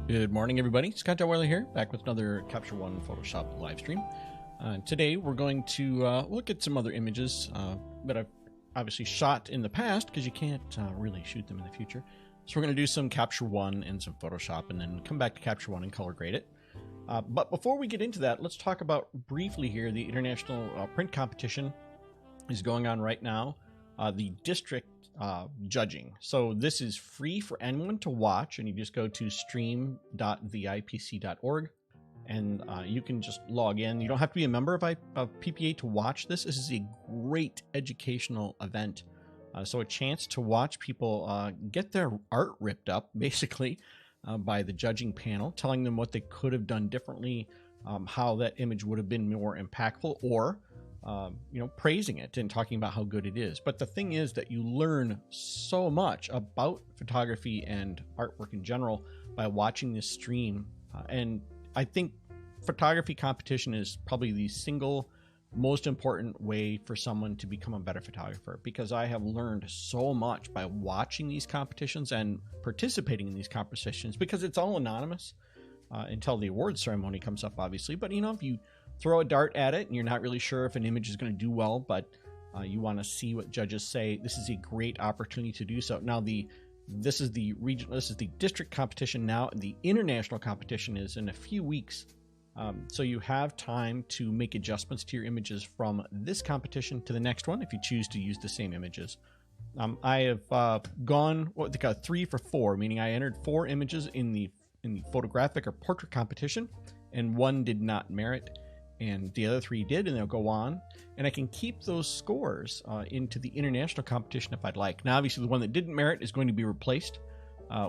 Good morning, everybody. Scott Delwiley here, back with another Capture One Photoshop live stream. Today we're going to look at some other images that I've obviously shot in the past, because you can't really shoot them in the future. So we're going to do some Capture One and some Photoshop, and then come back to Capture One and color grade it. But before we get into that, let's talk about briefly here the international print competition is going on right now. The district judging. So this is free for anyone to watch, and you just go to stream.vipc.org and you can just log in. You don't have to be a member of PPA to watch this. This is a great educational event. So a chance to watch people get their art ripped up, basically, by the judging panel, telling them what they could have done differently, how that image would have been more impactful, or praising it and talking about how good it is. But the thing is that you learn so much about photography and artwork in general by watching this stream. And I think photography competition is probably the single most important way for someone to become a better photographer, because I have learned so much by watching these competitions and participating in these competitions, because it's all anonymous until the awards ceremony comes up, obviously. But if you throw a dart at it and you're not really sure if an image is going to do well, but you want to see what judges say, this is a great opportunity to do so. Now, this is the district competition now, and the international competition is in a few weeks. So you have time to make adjustments to your images from this competition to the next one if you choose to use the same images. I have gone 3 for 4, meaning I entered 4 images in the photographic or portrait competition, and 1 did not merit, and the other 3 did, and they'll go on, and I can keep those scores into the international competition if I'd like. Now, obviously, the one that didn't merit is going to be replaced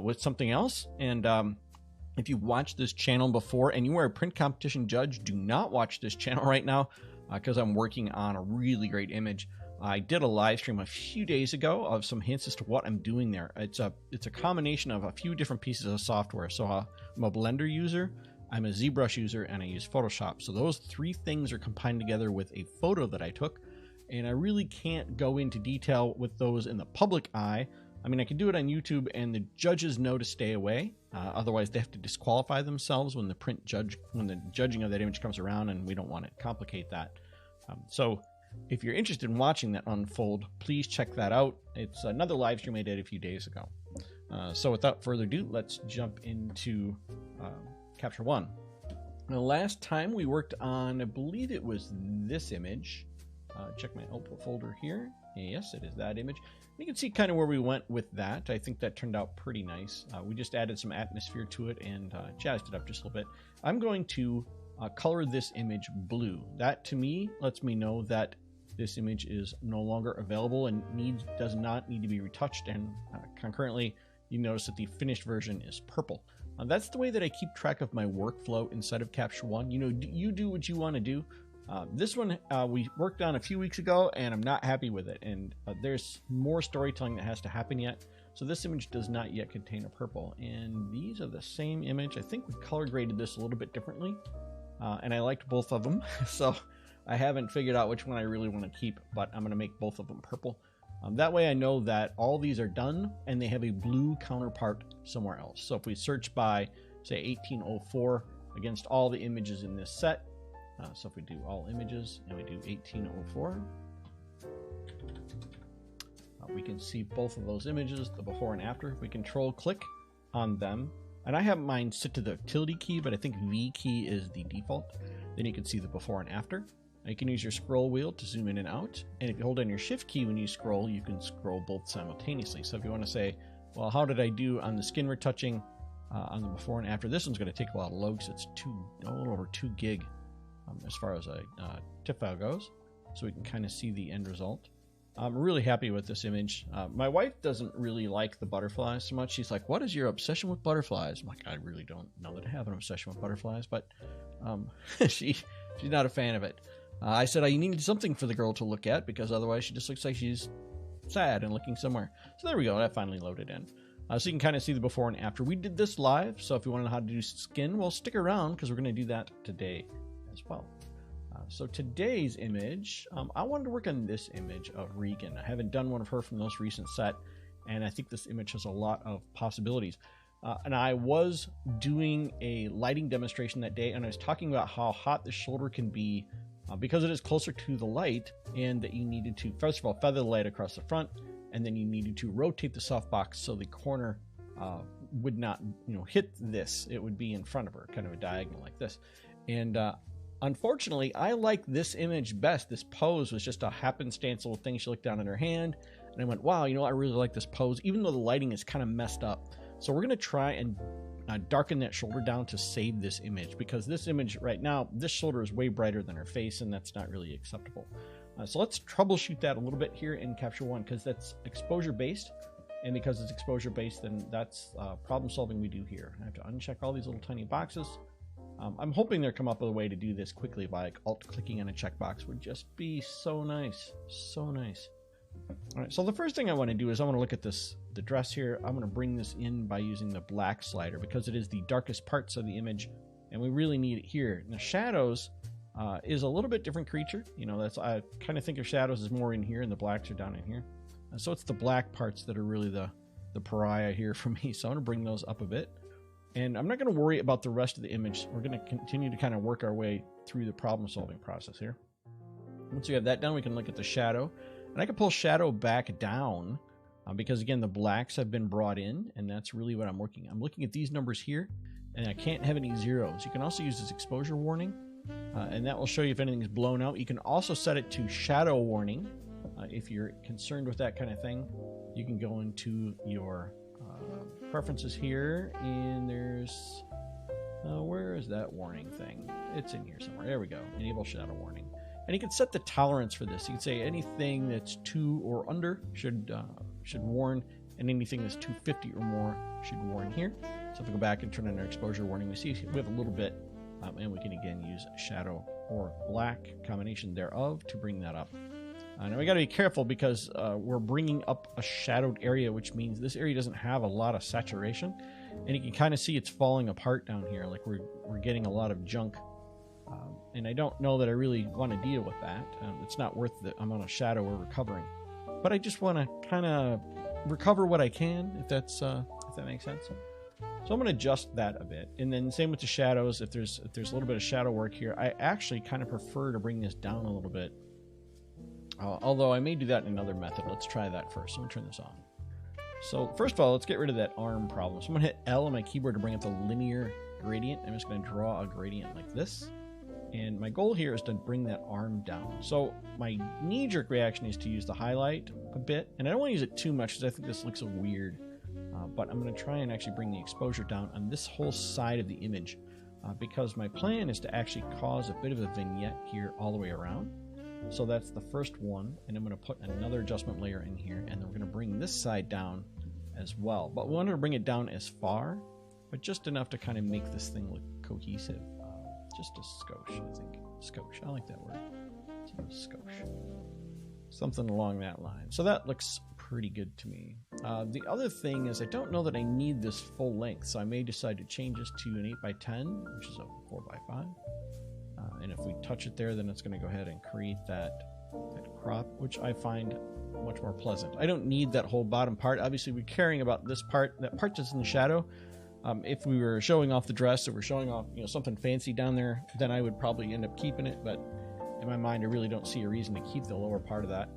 with something else. And if you watched this channel before and you are a print competition judge, do not watch this channel right now, because I'm working on a really great image. I did a live stream a few days ago of some hints as to what I'm doing there. It's a combination of a few different pieces of software. So I'm a Blender user, I'm a ZBrush user, and I use Photoshop. So those 3 things are combined together with a photo that I took, and I really can't go into detail with those in the public eye. I mean, I can do it on YouTube, and the judges know to stay away. Otherwise, they have to disqualify themselves when the judging of that image comes around, and we don't want to complicate that. So if you're interested in watching that unfold, please check that out. It's another live stream I did a few days ago. So without further ado, let's jump into Capture One. Now, last time we worked on, I believe it was this image. Check my output folder here. Yes, it is that image. You can see kind of where we went with that. I think that turned out pretty nice. We just added some atmosphere to it and jazzed it up just a little bit. I'm going to color this image blue. That, to me, lets me know that this image is no longer available and does not need to be retouched. And concurrently, you notice that the finished version is purple. That's the way that I keep track of my workflow inside of Capture One. You do what you want to do. This one we worked on a few weeks ago, and I'm not happy with it. And there's more storytelling that has to happen yet. So this image does not yet contain a purple. And these are the same image. I think we color graded this a little bit differently. And I liked both of them. So I haven't figured out which one I really want to keep, but I'm going to make both of them purple. That way I know that all these are done and they have a blue counterpart somewhere else. So if we search by, say, 1804 against all the images in this set, so if we do all images and we do 1804, we can see both of those images, the before and after. We control click on them, and I have mine set to the tilde key, but I think V key is the default. Then you can see the before and after. You can use your scroll wheel to zoom in and out, and if you hold down your shift key when you scroll, you can scroll both simultaneously. So if you want to say, well, how did I do on the skin retouching on the before and after? This one's going to take a lot of load because it's a little over 2 gig as far as a TIFF file goes, so we can kind of see the end result. I'm really happy with this image. My wife doesn't really like the butterflies so much. She's like, what is your obsession with butterflies? I'm like, I really don't know that I have an obsession with butterflies, but she's not a fan of it. I said I needed something for the girl to look at, because otherwise she just looks like she's sad and looking somewhere. So there we go. That finally loaded in. So you can kind of see the before and after. We did this live, so if you want to know how to do skin, well, stick around, because we're going to do that today as well. So today's image, I wanted to work on this image of Regan. I haven't done one of her from the most recent set, and I think this image has a lot of possibilities. And I was doing a lighting demonstration that day, and I was talking about how hot the shoulder can be because it is closer to the light, and that you needed to, first of all, feather the light across the front, and then you needed to rotate the softbox so the corner would not, hit this. It would be in front of her, kind of a diagonal like this. And unfortunately, I like this image best. This pose was just a happenstance little thing. She looked down at her hand, and I went, wow, I really like this pose, even though the lighting is kind of messed up. So we're going to try and darken that shoulder down to save this image, because this image right now, this shoulder is way brighter than her face, and that's not really acceptable. So let's troubleshoot that a little bit here in Capture One, because that's exposure based. And because it's exposure based, then that's problem solving we do here. I have to uncheck all these little tiny boxes. I'm hoping they'll come up with a way to do this quickly by like alt-clicking on a checkbox. Would just be so nice. So nice. All right, so the first thing I want to do is I want to look at the dress here. I'm going to bring this in by using the black slider, because it is the darkest parts of the image, and we really need it here. Now, shadows is a little bit different creature. I kind of think of shadows as more in here, and the blacks are down in here. So it's the black parts that are really the pariah here for me. So I'm going to bring those up a bit. And I'm not going to worry about the rest of the image. We're going to continue to kind of work our way through the problem-solving process here. Once we have that done, we can look at the shadow. And I can pull shadow back down because, again, the blacks have been brought in, and that's really what I'm working. I'm looking at these numbers here, and I can't have any zeros. You can also use this exposure warning, and that will show you if anything's blown out. You can also set it to shadow warning. If you're concerned with that kind of thing, you can go into your preferences here, and there's where is that warning thing? It's in here somewhere. There we go. Enable shadow warning, and you can set the tolerance for this. You can say anything that's 2 or under should warn, and anything that's 250 or more should warn here. So if we go back and turn on our exposure warning, we see we have a little bit, and we can again use shadow or black combination thereof to bring that up. Now we got to be careful because we're bringing up a shadowed area, which means this area doesn't have a lot of saturation, and you can kind of see it's falling apart down here. Like we're getting a lot of junk, and I don't know that I really want to deal with that. It's not worth the amount of shadow we're recovering, but I just want to kind of recover what I can, if that makes sense. So I'm going to adjust that a bit, and then same with the shadows. If there's a little bit of shadow work here, I actually kind of prefer to bring this down a little bit. Although I may do that in another method. Let's try that first. I'm going to turn this on. So first of all, let's get rid of that arm problem. So I'm going to hit L on my keyboard to bring up the linear gradient. I'm just going to draw a gradient like this. And my goal here is to bring that arm down. So my knee-jerk reaction is to use the highlight a bit. And I don't want to use it too much because I think this looks so weird. But I'm going to try and actually bring the exposure down on this whole side of the image. Because my plan is to actually cause a bit of a vignette here all the way around. So that's the first one, and I'm going to put another adjustment layer in here, and then we're going to bring this side down as well. But we want to bring it down as far, but just enough to kind of make this thing look cohesive. Just a skosh, I think. Skosh, I like that word. Skosh. Something along that line. So that looks pretty good to me. The other thing is I don't know that I need this full length, so I may decide to change this to an 8x10, which is a 4x5. And if we touch it there, then it's going to go ahead and create that crop, which I find much more pleasant. I don't need that whole bottom part. Obviously, we're caring about this part, that part that's in the shadow. If we were showing off the dress, or we're showing off something fancy down there, then I would probably end up keeping it. But in my mind, I really don't see a reason to keep the lower part of that,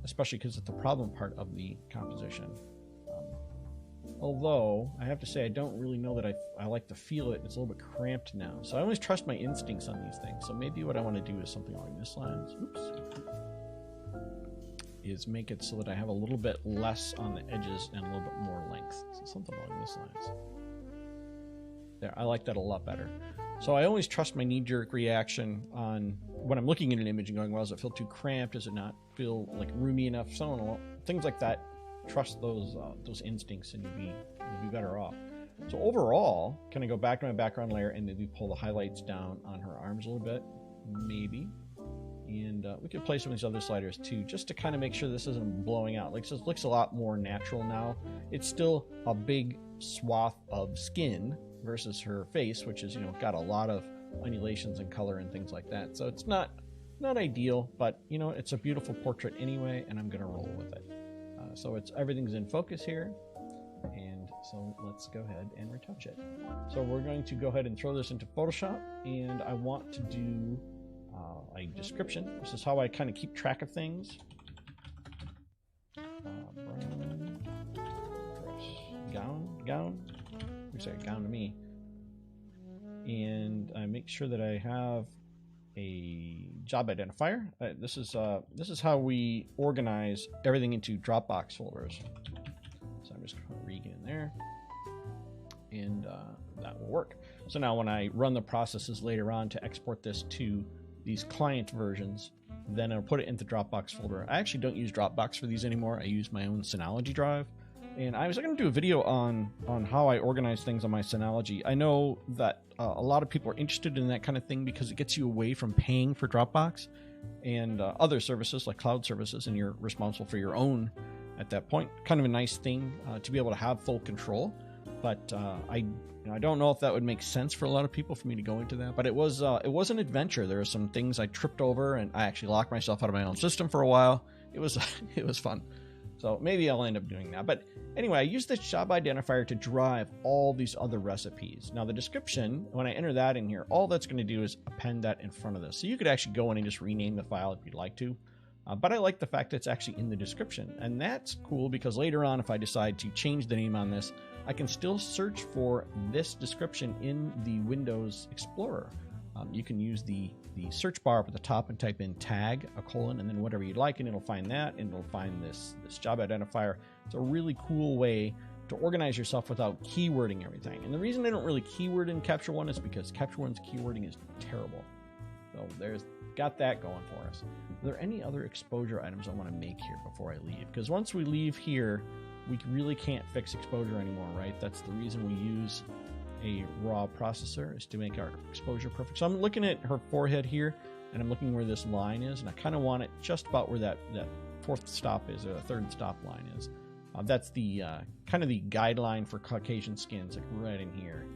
especially because it's the problem part of the composition. Although, I have to say, I don't really know that I like to feel it. It's a little bit cramped now. So I always trust my instincts on these things. So maybe what I want to do is something along this lines. Oops. Is make it so that I have a little bit less on the edges and a little bit more length. So something along this lines. There, I like that a lot better. So I always trust my knee-jerk reaction on when I'm looking at an image and going, well, does it feel too cramped? Does it not feel like roomy enough? So on, things like that. Trust those instincts, and you'll be better off. So overall, can I go back to my background layer and maybe pull the highlights down on her arms a little bit? Maybe. And we could play some of these other sliders too, just to kind of make sure this isn't blowing out. Like, this looks a lot more natural now. It's still a big swath of skin versus her face, which is, got a lot of undulations and color and things like that. So it's not ideal, but it's a beautiful portrait anyway, and I'm gonna roll with it. So everything's in focus here. And so let's go ahead and retouch it. So we're going to go ahead and throw this into Photoshop, and I want to do a description. This is how I kind of keep track of things. Brown dress, gown. You say gown to me. And I make sure that I have a job identifier. This is how we organize everything into Dropbox folders. So I'm just going to Reg in there, and that will work. So now when I run the processes later on to export this to these client versions, then I'll put it into the Dropbox folder. I actually don't use Dropbox for these anymore. I use my own Synology drive. And I was going to do a video on how I organize things on my Synology. I know that a lot of people are interested in that kind of thing because it gets you away from paying for Dropbox and other services like cloud services, and you're responsible for your own at that point. Kind of a nice thing to be able to have full control. But I don't know if that would make sense for a lot of people for me to go into that. But it was an adventure. There were some things I tripped over, and I actually locked myself out of my own system for a while. It was fun. So maybe I'll end up doing that. But anyway, I use this job identifier to drive all these other recipes. Now the description, when I enter that in here, all that's going to do is append that in front of this. So you could actually go in and just rename the file if you'd like to. But I like the fact that it's actually in the description. And that's cool because later on, if I decide to change the name on this, I can still search for this description in the Windows Explorer. You can use the search bar up at the top and type in tag, a colon, and then whatever you'd like, and it'll find that, and it'll find this job identifier. It's a really cool way to organize yourself without keywording everything. And the reason I don't really keyword in Capture One is because Capture One's keywording is terrible. So got that going for us. Are there any other exposure items I want to make here before I leave? Because once we leave here, we really can't fix exposure anymore, right? That's the reason we use a raw processor, is to make our exposure perfect. So I'm looking at her forehead here, and I'm looking where this line is, and I kind of want it just about where that fourth stop is, or the third stop line is. That's the kind of the guideline for Caucasian skins, like right in here.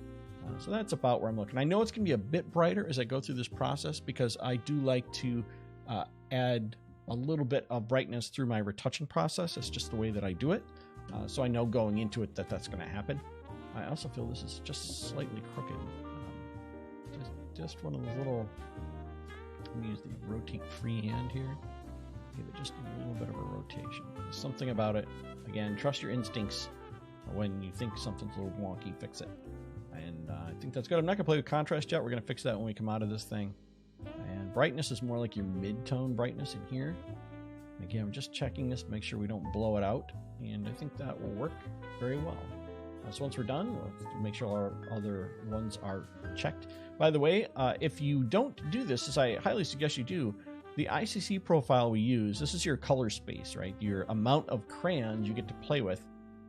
So that's about where I'm looking. I know it's going to be a bit brighter as I go through this process because I do like to add a little bit of brightness through my retouching process. It's just the way that I do it. So I know going into it that that's going to happen. I also feel this is just slightly crooked. Just one of those little... Let me use the rotate freehand here. Give it just a little bit of a rotation. There's something about it. Again, trust your instincts. When you think something's a little wonky, fix it. And I think that's good. I'm not going to play with contrast yet. We're going to fix that when we come out of this thing. And brightness is more like your mid-tone brightness in here. Again, I'm just checking this to make sure we don't blow it out. And I think that will work very well. So once we're done, let's make sure our other ones are checked. By the way, if you don't do this, as I highly suggest you do, the ICC profile we use, this is your color space, right? Your amount of crayons you get to play with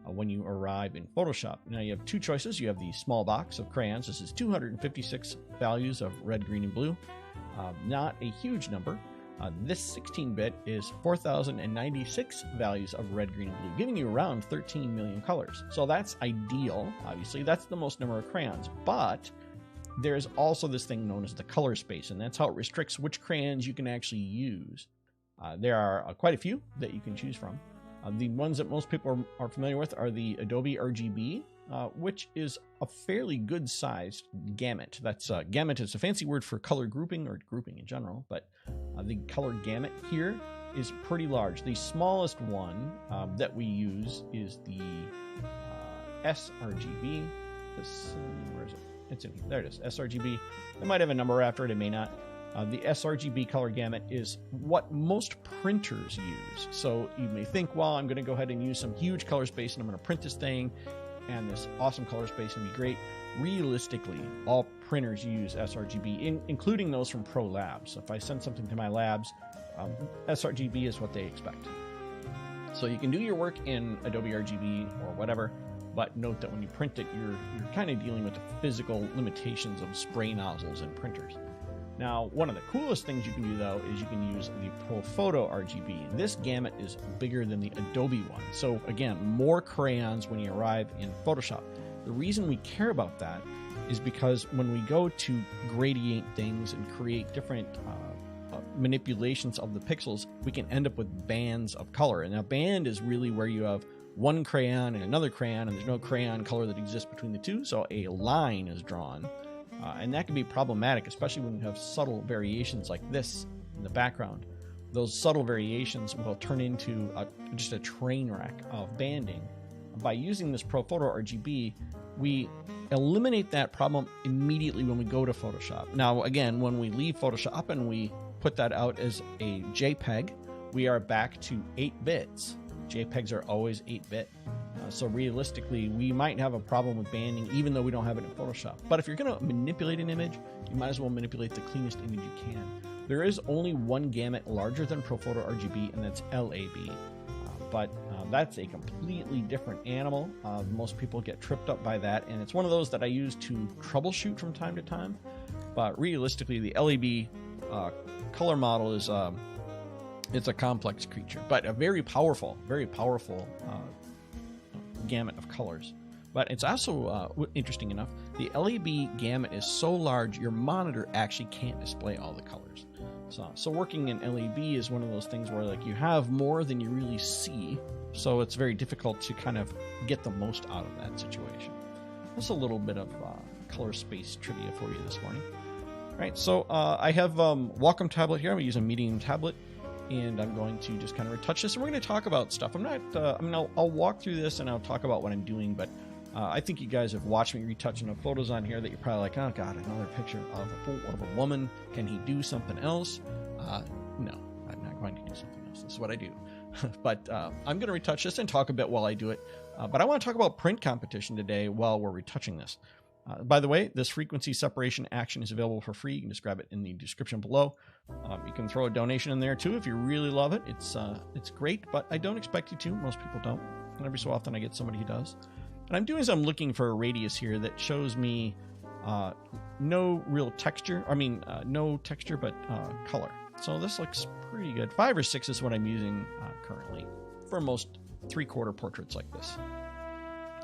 when you arrive in Photoshop. Now you have two choices. You have the small box of crayons. This is 256 values of red, green, and blue. Not a huge number. This 16-bit is 4,096 values of red, green, and blue, giving you around 13 million colors. So that's ideal, obviously. That's the most number of crayons. But there's also this thing known as the color space, and that's how it restricts which crayons you can actually use. There are quite a few that you can choose from. The ones that most people are familiar with are the Adobe Rgb, which is a fairly good-sized gamut. That's gamut is a fancy word for color grouping or grouping in general, but the color gamut here is pretty large. The smallest one that we use is the sRGB. Where is it? It's in here. There it is, sRGB. It might have a number after it, it may not. The sRGB color gamut is what most printers use. So you may think, well, I'm going to go ahead and use some huge color space and I'm going to print this thing and this awesome color space and be great. Realistically, all printers use sRGB, including those from Pro Labs. So if I send something to my labs, sRGB is what they expect. So you can do your work in Adobe RGB or whatever, but note that when you print it, you're kind of dealing with the physical limitations of spray nozzles and printers. Now, one of the coolest things you can do, though, is you can use the Profoto Rgb. This gamut is bigger than the Adobe one. So, again, more crayons when you arrive in Photoshop. The reason we care about that is because when we go to gradient things and create different manipulations of the pixels, we can end up with bands of color. And now, band is really where you have one crayon and another crayon, and there's no crayon color that exists between the two, so a line is drawn. And that can be problematic, especially when you have subtle variations like this in the background. Those subtle variations will turn into just a train wreck of banding. By using this Profoto Rgb, we eliminate that problem immediately when we go to Photoshop. Now, again, when we leave Photoshop and we put that out as a JPEG, we are back to 8 bits. JPEGs are always 8-bit. So realistically, we might have a problem with banding even though we don't have it in Photoshop. But if you're going to manipulate an image, you might as well manipulate the cleanest image you can. There is only one gamut larger than Profoto Rgb, and that's LAB. But that's a completely different animal. Most people get tripped up by that, and it's one of those that I use to troubleshoot from time to time. But realistically, the LAB color model is it's a complex creature, but a very powerful gamut of colors. But it's also interesting enough, the LAB gamut is so large your monitor actually can't display all the colors. So working in LAB is one of those things where like you have more than you really see, so it's very difficult to kind of get the most out of that situation. That's a little bit of color space trivia for you this morning. All right, so I have Wacom tablet here. I'm using a medium tablet, and I'm going to just kind of retouch this, and we're going to talk about stuff. I'll walk through this and I'll talk about what I'm doing, but I think you guys have watched me retouching enough photos on here that you're probably like, oh god, another picture of a woman. Can he do something else? No, I'm not going to do something else. This is what I do. But I'm going to retouch this and talk a bit while I do it. But I want to talk about print competition today while we're retouching this. By the way, this frequency separation action is available for free. You can just grab it in the description below. You can throw a donation in there too if you really love it. It's great, but I don't expect you to. Most people don't. And every so often I get somebody who does. What I'm doing is I'm looking for a radius here that shows me no real texture. No texture, but color. So this looks pretty good. 5 or 6 is what I'm using currently for most 3/4 portraits like this.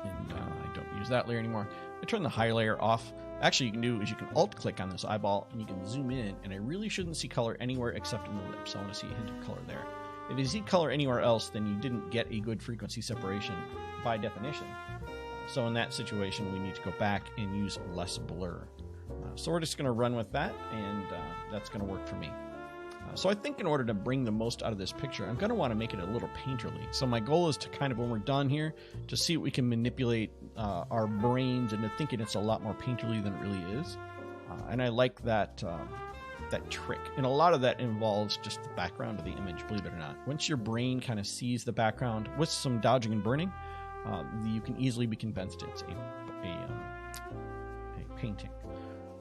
And I don't use that layer anymore. I turn the high layer off. Actually, you can do is you can alt-click on this eyeball and you can zoom in, and I really shouldn't see color anywhere except in the lips. I want to see a hint of color there. If you see color anywhere else, then you didn't get a good frequency separation by definition. So in that situation, we need to go back and use less blur. So we're just going to run with that, and that's going to work for me. So I think in order to bring the most out of this picture, I'm going to want to make it a little painterly. So my goal is to kind of, when we're done here, to see what we can manipulate our brains into thinking it's a lot more painterly than it really is. And I like that trick. And a lot of that involves just the background of the image, believe it or not. Once your brain kind of sees the background with some dodging and burning, you can easily be convinced it's a painting.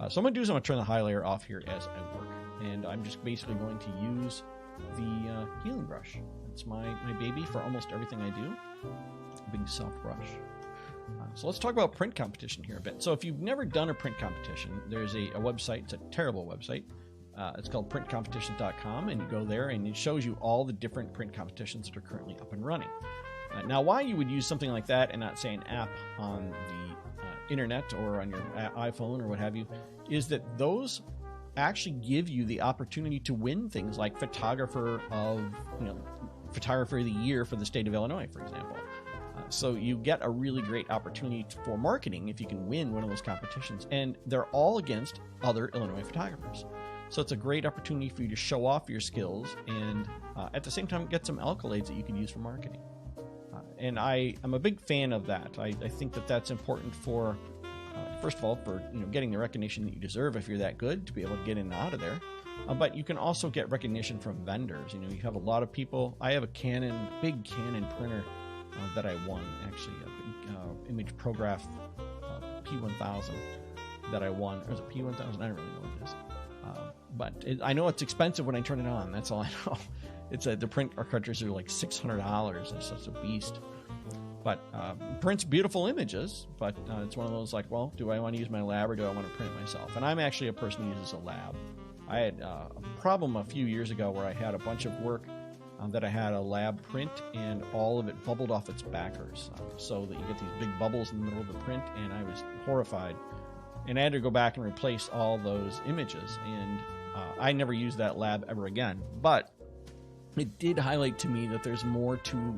So I'm going to do is I'm going to turn the high layer off here as I work. And I'm just basically going to use the healing brush. It's my baby for almost everything I do. Big soft brush. So let's talk about print competition here a bit. So if you've never done a print competition, there's a website. It's a terrible website. It's called printcompetitions.com, and you go there and it shows you all the different print competitions that are currently up and running. Now, why you would use something like that and not, say, an app on the internet or on your iPhone or what have you, is that those actually give you the opportunity to win things like photographer of the year for the state of Illinois, for example. So you get a really great opportunity for marketing if you can win one of those competitions, and they're all against other Illinois photographers. So it's a great opportunity for you to show off your skills and at the same time get some accolades that you can use for marketing. And I'm a big fan of that. I think that that's important for first of all, for getting the recognition that you deserve if you're that good to be able to get in and out of there. But you can also get recognition from vendors. You have a lot of people. I have a big Canon printer that I won, actually, a big image Prograph P1000 that I won. Or is it P1000? I don't really know what it is. But I know it's expensive when I turn it on. That's all I know. The print cartridges are like $600. It's such a beast. But prints beautiful images, but it's one of those like, well, do I want to use my lab or do I want to print it myself? And I'm actually a person who uses a lab. I had a problem a few years ago where I had a bunch of work that I had a lab print, and all of it bubbled off its backers, so that you get these big bubbles in the middle of the print, and I was horrified. And I had to go back and replace all those images, and I never used that lab ever again. But it did highlight to me that there's more to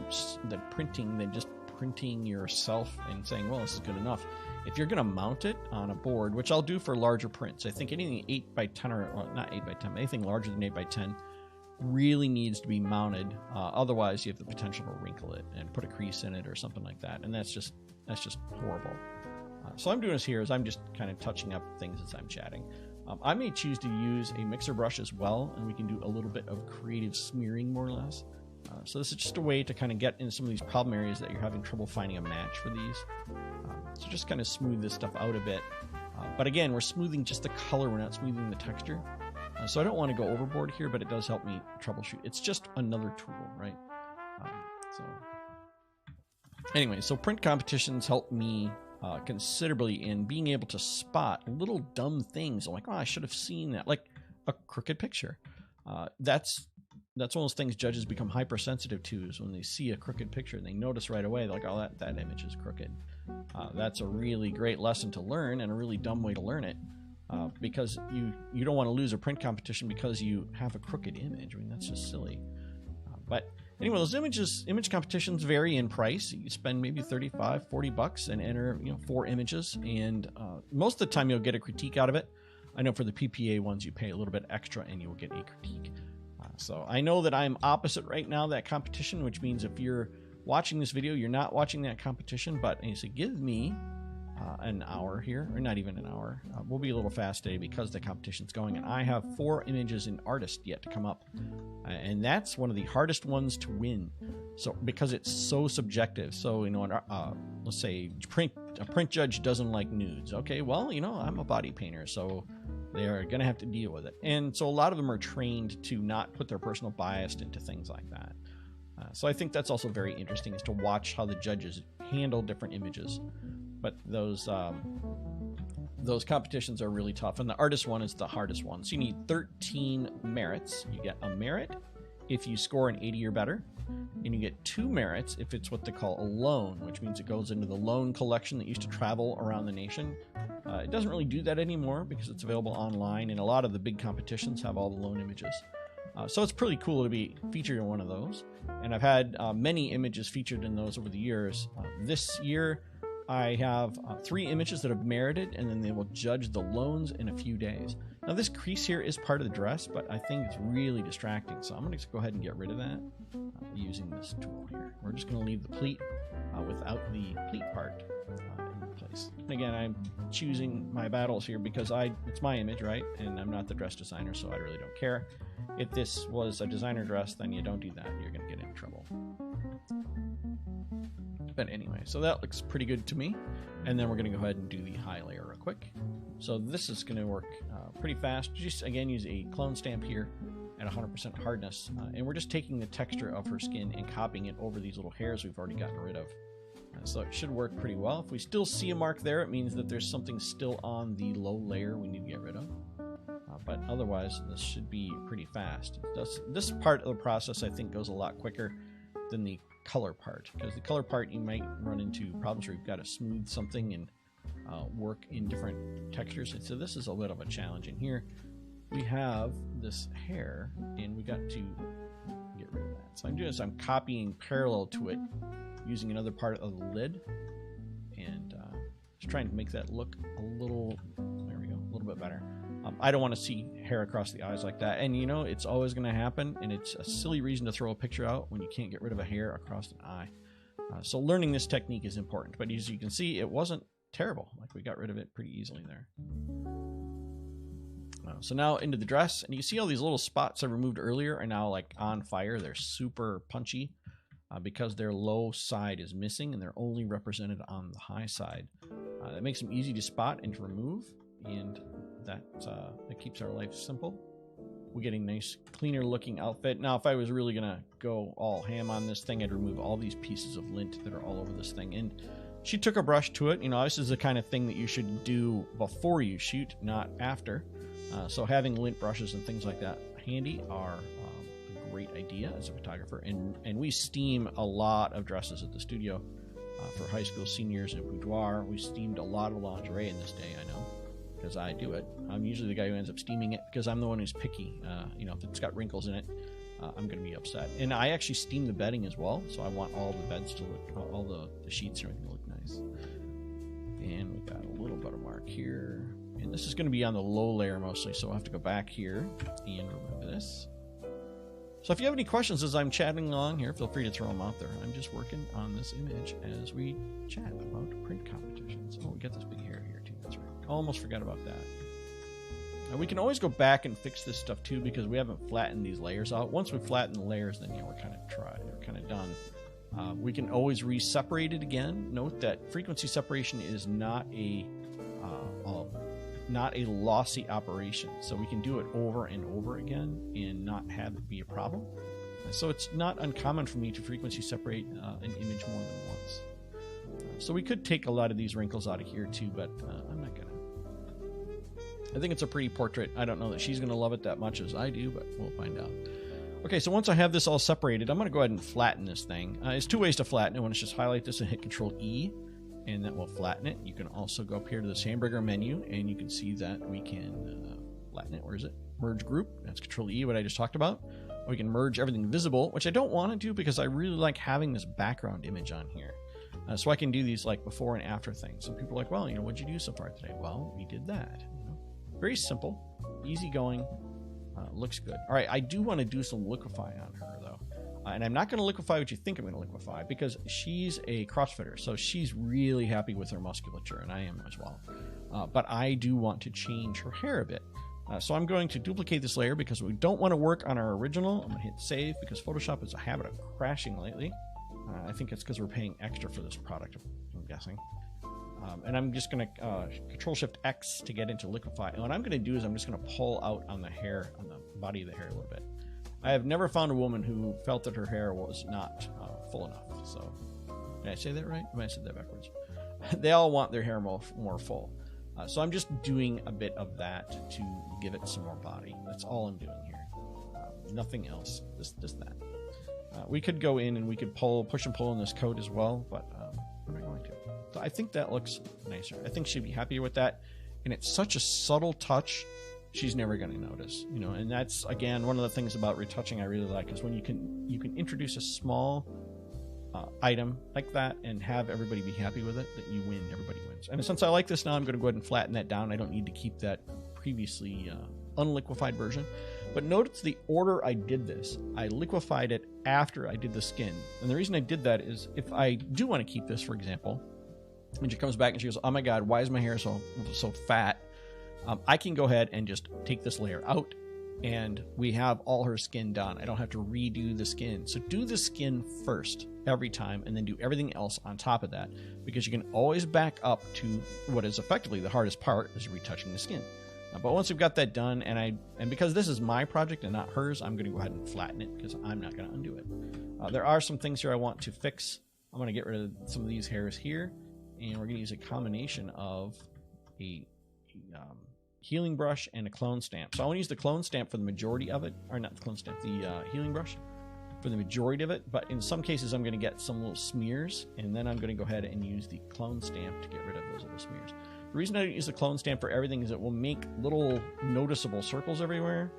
the printing than just printing yourself and saying, well, this is good enough. If you're going to mount it on a board, which I'll do for larger prints, I think anything 8x10 or, well, not 8x10, anything larger than 8x10 really needs to be mounted. Otherwise, you have the potential to wrinkle it and put a crease in it or something like that. And that's just horrible. So I'm doing this here is I'm just kind of touching up things as I'm chatting. I may choose to use a mixer brush as well, and we can do a little bit of creative smearing more or less. So this is just a way to kind of get into some of these problem areas that you're having trouble finding a match for these. So just kind of smooth this stuff out a bit. But again, we're smoothing just the color, we're not smoothing the texture. So I don't want to go overboard here, but it does help me troubleshoot. It's just another tool, right? So anyway, so print competitions help me considerably in being able to spot little dumb things. I'm like, oh, I should have seen that, like a crooked picture. That's one of those things judges become hypersensitive to, is when they see a crooked picture and they notice right away, they're like, oh, that image is crooked. That's a really great lesson to learn and a really dumb way to learn it, because you don't want to lose a print competition because you have a crooked image. I mean, that's just silly. But anyway, those image competitions vary in price. You spend maybe $35, $40 and enter 4 images, and most of the time you'll get a critique out of it. I know for the PPA ones you pay a little bit extra and you will get a critique. So I know that I'm opposite right now, that competition, which means if you're watching this video, you're not watching that competition, but you say, give me an hour here, or not even an hour. We'll be a little fast today because the competition's going, and I have 4 images in Artist yet to come up. And that's one of the hardest ones to win. So because it's so subjective. So, let's say a print judge doesn't like nudes. Okay, well, I'm a body painter, so they're going to have to deal with it. And so a lot of them are trained to not put their personal bias into things like that. So I think that's also very interesting, is to watch how the judges handle different images. But those competitions are really tough. And the artist one is the hardest one. So you need 13 merits. You get a merit if you score an 80 or better. And you get 2 merits if it's what they call a loan, which means it goes into the loan collection that used to travel around the nation. It doesn't really do that anymore because it's available online, and a lot of the big competitions have all the loan images. So it's pretty cool to be featured in one of those. And I've had many images featured in those over the years. This year, I have 3 images that have merited, and then they will judge the loans in a few days. Now this crease here is part of the dress, but I think it's really distracting, so I'm going to go ahead and get rid of that using this tool here. We're just going to leave the pleat without the pleat part in place. And again, I'm choosing my battles here because it's my image, right? And I'm not the dress designer, so I really don't care. If this was a designer dress, then you don't do that. You're going to get in trouble. But anyway, so that looks pretty good to me. And then we're going to go ahead and do the high layer real quick. So this is going to work pretty fast. Just again, use a clone stamp here at 100% hardness. And we're just taking the texture of her skin and copying it over these little hairs we've already gotten rid of. So it should work pretty well. If we still see a mark there, it means that there's something still on the low layer we need to get rid of. But otherwise, this should be pretty fast. This part of the process, I think, goes a lot quicker than the color part, because the color part you might run into problems where you've got to smooth something and work in different textures. And so this is a bit of a challenge. In here we have this hair, and we got to get rid of that. So I'm doing this, I'm copying parallel to it using another part of the lid, and just trying to make that look a little, there we go, a little bit better. I don't want to see hair across the eyes like that, and it's always going to happen, and it's a silly reason to throw a picture out when you can't get rid of a hair across an eye. So learning this technique is important, but as you can see, it wasn't terrible. Like, we got rid of it pretty easily there. So now into the dress, and you see all these little spots I removed earlier are now like on fire. They're super punchy because their low side is missing, and they're only represented on the high side. That makes them easy to spot and to remove, and that keeps our life simple. We get a nice, cleaner looking outfit. Now, if I was really gonna go all ham on this thing, I'd remove all these pieces of lint that are all over this thing. And she took a brush to it. This is the kind of thing that you should do before you shoot, not after. So having lint brushes and things like that handy are a great idea as a photographer. And we steam a lot of dresses at the studio for high school seniors and boudoir. We steamed a lot of lingerie in this day, I know, because I do it. I'm usually the guy who ends up steaming it because I'm the one who's picky. If it's got wrinkles in it, I'm going to be upset. And I actually steam the bedding as well, so I want all the beds to look, all the sheets and everything to look nice. And we've got a little buttermark here. And this is going to be on the low layer mostly, so I'll have to go back here and remove this. So if you have any questions as I'm chatting along here, feel free to throw them out there. I'm just working on this image as we chat about print competitions. Oh, we got this big hair here too. That's right. Almost forgot about that. Now we can always go back and fix this stuff too because we haven't flattened these layers out. Once we flatten the layers, then we're kind of done. We can always re-separate it again. Note that frequency separation is not a lossy operation, so we can do it over and over again and not have it be a problem. So it's not uncommon for me to frequency separate an image more than once. So we could take a lot of these wrinkles out of here too, but I'm not gonna. I think it's a pretty portrait. I don't know that she's gonna love it that much as I do, but we'll find out. Okay, so once I have this all separated, I'm gonna go ahead and flatten this thing. There's two ways to flatten it. One is just highlight this and hit Control E, and that will flatten it. You can also go up here to this hamburger menu, and you can see that we can flatten it. Where is it? Merge group. That's Control E, what I just talked about. We can merge everything visible, which I don't want to do because I really like having this background image on here. So I can do these like before and after things. And people are like, well, what'd you do so far today? Well, we did that. Very simple, easy going, looks good. All right, I do want to do some liquify on her though. And I'm not going to liquify what you think I'm going to liquify because she's a CrossFitter, so she's really happy with her musculature, and I am as well. But I do want to change her hair a bit. So I'm going to duplicate this layer because we don't want to work on our original. I'm going to hit save because Photoshop is a habit of crashing lately. I think it's because we're paying extra for this product, I'm guessing. And I'm just going to Control-Shift-X to get into liquify. And what I'm going to do is I'm just going to pull out on the hair, on the body of the hair a little bit. I have never found a woman who felt that her hair was not full enough. So, did I say that right? I might have said that backwards. They all want their hair more full. So I'm just doing a bit of that to give it some more body. That's all I'm doing here. Nothing else. Just that. We could go in and we could push and pull in this coat as well, but we're not going to. So I think that looks nicer. I think she'd be happier with that. And it's such a subtle touch, she's never going to notice. And that's, again, one of the things about retouching I really like is when you can introduce a small item like that and have everybody be happy with it, that you win, everybody wins. And since I like this now, I'm going to go ahead and flatten that down. I don't need to keep that previously unliquefied version. But notice the order I did this. I liquefied it after I did the skin. And the reason I did that is if I do want to keep this, for example, and she comes back and she goes, oh my God, why is my hair so fat? I can go ahead and just take this layer out and we have all her skin done. I don't have to redo the skin. So do the skin first every time and then do everything else on top of that, because you can always back up to what is effectively the hardest part, is retouching the skin. But once we've got that done, and because this is my project and not hers, I'm going to go ahead and flatten it because I'm not going to undo it. There are some things here I want to fix. I'm going to get rid of some of these hairs here, and we're going to use a combination of a healing brush and a clone stamp. So I want to use the clone stamp for the majority of it, or not the clone stamp, the healing brush for the majority of it. But in some cases, I'm going to get some little smears, and then I'm going to go ahead and use the clone stamp to get rid of those little smears. The reason I don't use the clone stamp for everything is it will make little noticeable circles everywhere,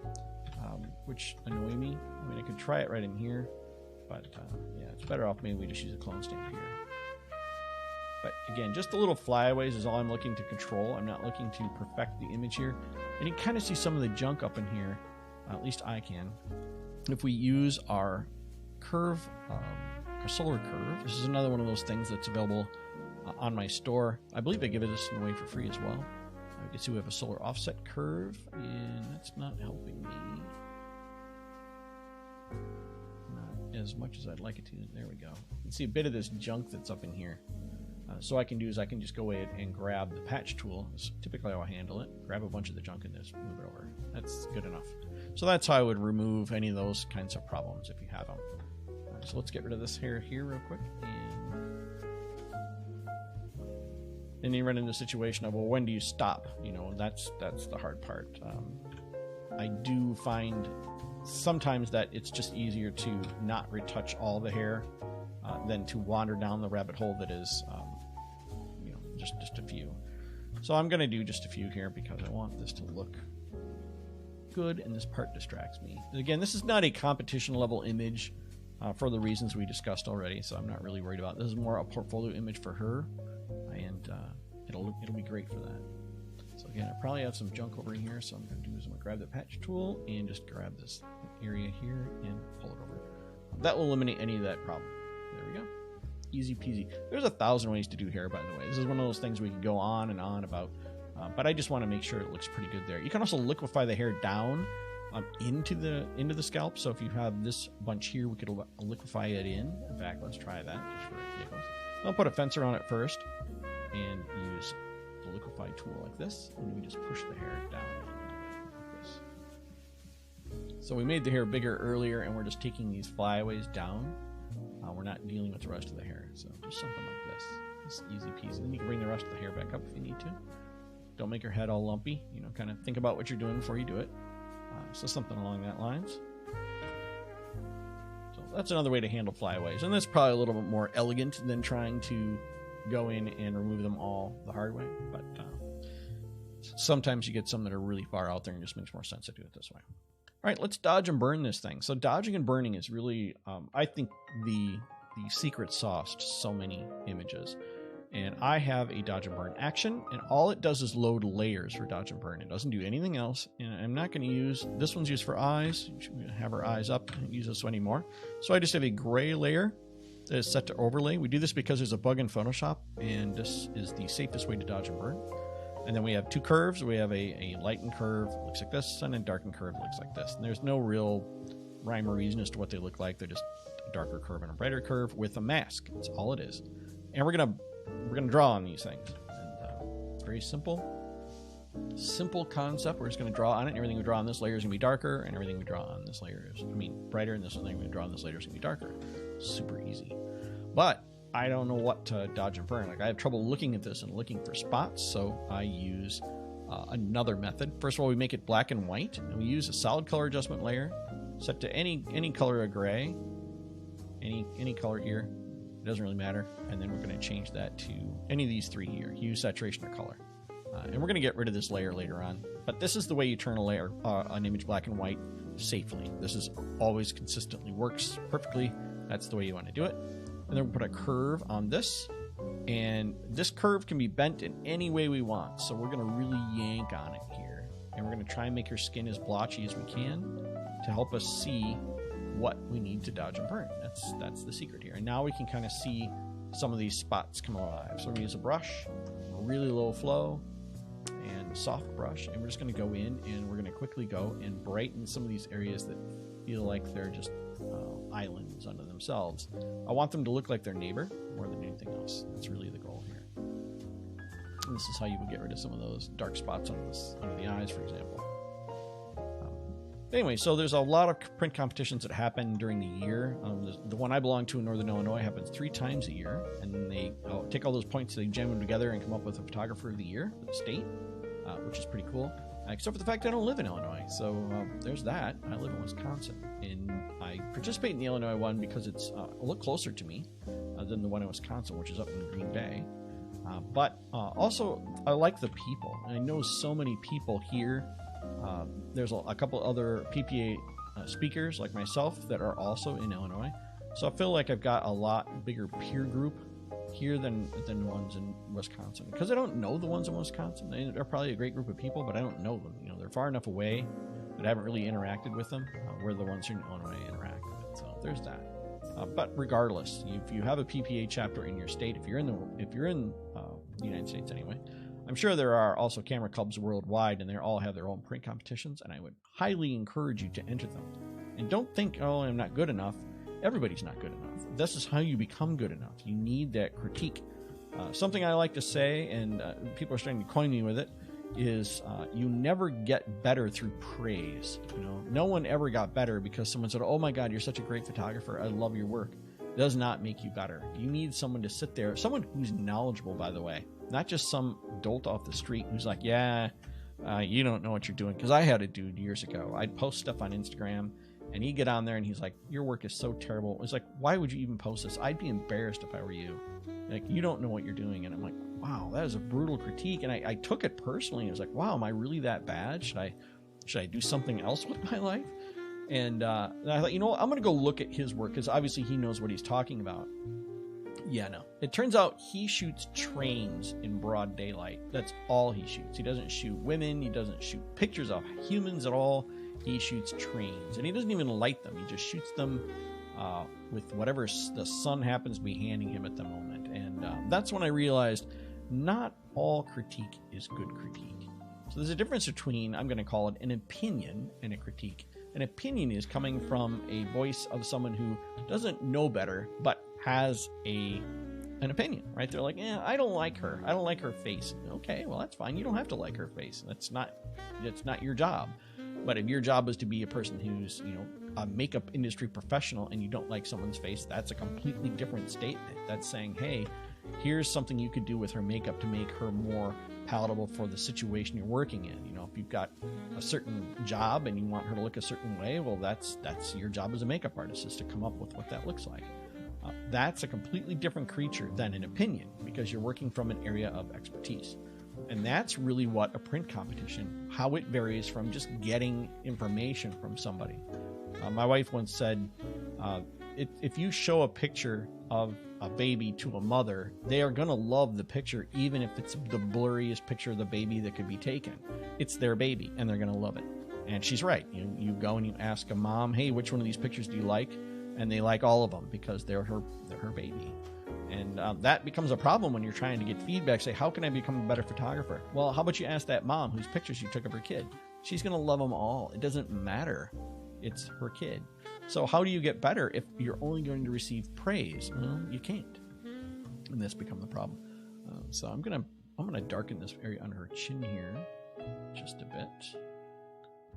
which annoy me. I mean, I could try it right in here, but yeah, it's better off maybe we just use a clone stamp here. But again, just the little flyaways is all I'm looking to control. I'm not looking to perfect the image here. And you kind of see some of the junk up in here, at least I can. If we use our curve, our solar curve, this is another one of those things that's available on my store. I believe they give it this away for free as well. You can see we have a solar offset curve, and that's not helping me. Not as much as I'd like it to. There we go. You can see a bit of this junk that's up in here. So what I can do is I can just go ahead and grab the patch tool. That's typically how I handle it. Grab a bunch of the junk and just move it over. That's good enough. So that's how I would remove any of those kinds of problems if you have them. So let's get rid of this hair here real quick. And then you run into the situation of, well, when do you stop? That's the hard part. I do find sometimes that it's just easier to not retouch all the hair than to wander down the rabbit hole that is just a few. So I'm going to do just a few here because I want this to look good, and this part distracts me. And again, this is not a competition level image for the reasons we discussed already, so I'm not really worried about it. This is more a portfolio image for her, and it'll be great for that. So again, I probably have some junk over here, so I'm going to do is I'm going to grab the patch tool and just grab this area here and pull it over. That will eliminate any of that problem. There we go. Easy peasy. There's 1,000 ways to do hair, by the way. This is one of those things we can go on and on about, but I just want to make sure it looks pretty good there. You can also liquefy the hair down into the scalp. So if you have this bunch here, we could liquefy it in. In fact, let's try that just for giggles. I'll put a fencer on it first and use the liquify tool like this, and we just push the hair down like this. So we made the hair bigger earlier, and we're just taking these flyaways down. We're not dealing with the rest of the hair, so just something like this. It's easy peasy. Then you can bring the rest of the hair back up if you need to. Don't make your head all lumpy. You know, kind of think about what you're doing before you do it. So something along that lines. So that's another way to handle flyaways, and that's probably a little bit more elegant than trying to go in and remove them all the hard way. But sometimes you get some that are really far out there, and it just makes more sense to do it this way. All right, let's dodge and burn this thing. So dodging and burning is really, I think, the secret sauce to so many images. And I have a dodge and burn action, and all it does is load layers for dodge and burn. It doesn't do anything else. And I'm not going to use, this one's used for eyes. We have our eyes up, and use this one anymore. So I just have a gray layer that is set to overlay. We do this because there's a bug in Photoshop, and this is the safest way to dodge and burn. And then we have two curves. We have a lightened curve, looks like this, and a darkened curve, looks like this. And there's no real rhyme or reason as to what they look like. They're just a darker curve and a brighter curve with a mask. That's all it is. And we're gonna draw on these things. And it's very simple concept. We're just gonna draw on it, and everything we draw on this layer is gonna be darker, and everything we draw on this layer is, brighter, and this thing we draw on this layer is gonna be darker. Super easy. But I don't know what to dodge and burn. Like, I have trouble looking at this and looking for spots, so I use another method. First of all, we make it black and white, and we use a solid color adjustment layer set to any color of gray, any color here. It doesn't really matter. And then we're going to change that to any of these three here: hue, saturation, or color. And we're going to get rid of this layer later on. But this is the way you turn a layer, an image black and white safely. This is always consistently works perfectly. That's the way you want to do it. And then we'll put a curve on this, and this curve can be bent in any way we want. So we're going to really yank on it here, and we're going to try and make her skin as blotchy as we can to help us see what we need to dodge and burn. That's the secret here. And now we can kind of see some of these spots come alive. So we're going to use a brush, a really low flow, and soft brush, and we're just going to go in, and we're going to quickly go and brighten some of these areas that feel like they're just islands unto themselves. I want them to look like their neighbor more than anything else. That's really the goal here. And this is how you would get rid of some of those dark spots under the eyes, for example. Anyway, so there's a lot of print competitions that happen during the year. The one I belong to in Northern Illinois happens 3 times a year, and then they take all those points, they jam them together and come up with a photographer of the year for the state, which is pretty cool. Except for the fact I don't live in Illinois, so there's that. I live in Wisconsin, and I participate in the Illinois one because it's a little closer to me than the one in Wisconsin, which is up in Green Bay. But also, I like the people. I know so many people here. There's a couple other PPA speakers like myself that are also in Illinois, so I feel like I've got a lot bigger peer group here than the ones in Wisconsin, because I don't know the ones in Wisconsin. They're probably a great group of people, but I don't know them. You know, they're far enough away that I haven't really interacted with them, where the ones in Illinois interact with. So there's that. But regardless, if you have a PPA chapter in your state, if you're in the United States anyway, I'm sure there are also camera clubs worldwide, and they all have their own print competitions, and I would highly encourage you to enter them. And don't think, oh, I'm not good enough. Everybody's not good enough. This is how you become good enough. You need that critique. Something I like to say, and people are starting to coin me with it, is you never get better through praise. You know, no one ever got better because someone said, "Oh my God, you're such a great photographer. I love your work." It does not make you better. You need someone to sit there, someone who's knowledgeable, by the way, not just some dolt off the street who's like, "Yeah, you don't know what you're doing." Because I had a dude years ago. I'd post stuff on Instagram, and he'd get on there and he's like, "Your work is so terrible." It's like, why would you even post this? I'd be embarrassed if I were you. Like, you don't know what you're doing. And I'm like, wow, that is a brutal critique. And I took it personally. I was like, wow, am I really that bad? Should I Should I do something else with my life? And I thought, you know what? I'm going to go look at his work because obviously he knows what he's talking about. Yeah, no. It turns out he shoots trains in broad daylight. That's all he shoots. He doesn't shoot women. He doesn't shoot pictures of humans at all. He shoots trains. And he doesn't even light them. He just shoots them with whatever the sun happens to be handing him at the moment. And that's when I realized not all critique is good critique. So there's a difference between, I'm going to call it an opinion and a critique. An opinion is coming from a voice of someone who doesn't know better, but has an opinion, right? They're like, I don't like her. I don't like her face. Okay, well, that's fine. You don't have to like her face. That's not your job. But if your job is to be a person who's, a makeup industry professional and you don't like someone's face, that's a completely different statement. That's saying, hey, here's something you could do with her makeup to make her more palatable for the situation you're working in. If you've got a certain job and you want her to look a certain way, well, that's your job as a makeup artist, is to come up with what that looks like. That's a completely different creature than an opinion, because you're working from an area of expertise. And that's really what a print competition, how it varies from just getting information from somebody. My wife once said, if you show a picture of a baby to a mother, they are going to love the picture, even if it's the blurriest picture of the baby that could be taken. It's their baby, and they're going to love it. And she's right. You go and you ask a mom, hey, which one of these pictures do you like? And they like all of them because they're her baby. And that becomes a problem when you're trying to get feedback. Say, how can I become a better photographer? Well, how about you ask that mom whose pictures you took of her kid? She's going to love them all. It doesn't matter. It's her kid. So how do you get better if you're only going to receive praise? Well, you can't. And that's become the problem. So I'm gonna darken this area under her chin here just a bit,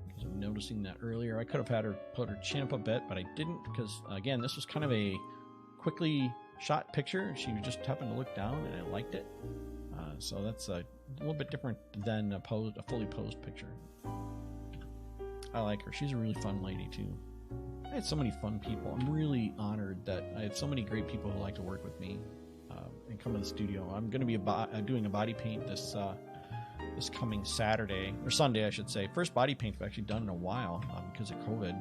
because I'm noticing that earlier I could have had her put her chin up a bit, but I didn't, because again, this was kind of a quickly shot picture. She just happened to look down and I liked it. So that's a little bit different than a fully posed picture. I like her. She's a really fun lady too. I had so many fun people. I'm really honored that I have so many great people who like to work with me and come to the studio. I'm going to be doing a body paint this coming Saturday, or Sunday, I should say. First body paint I've actually done in a while because of COVID.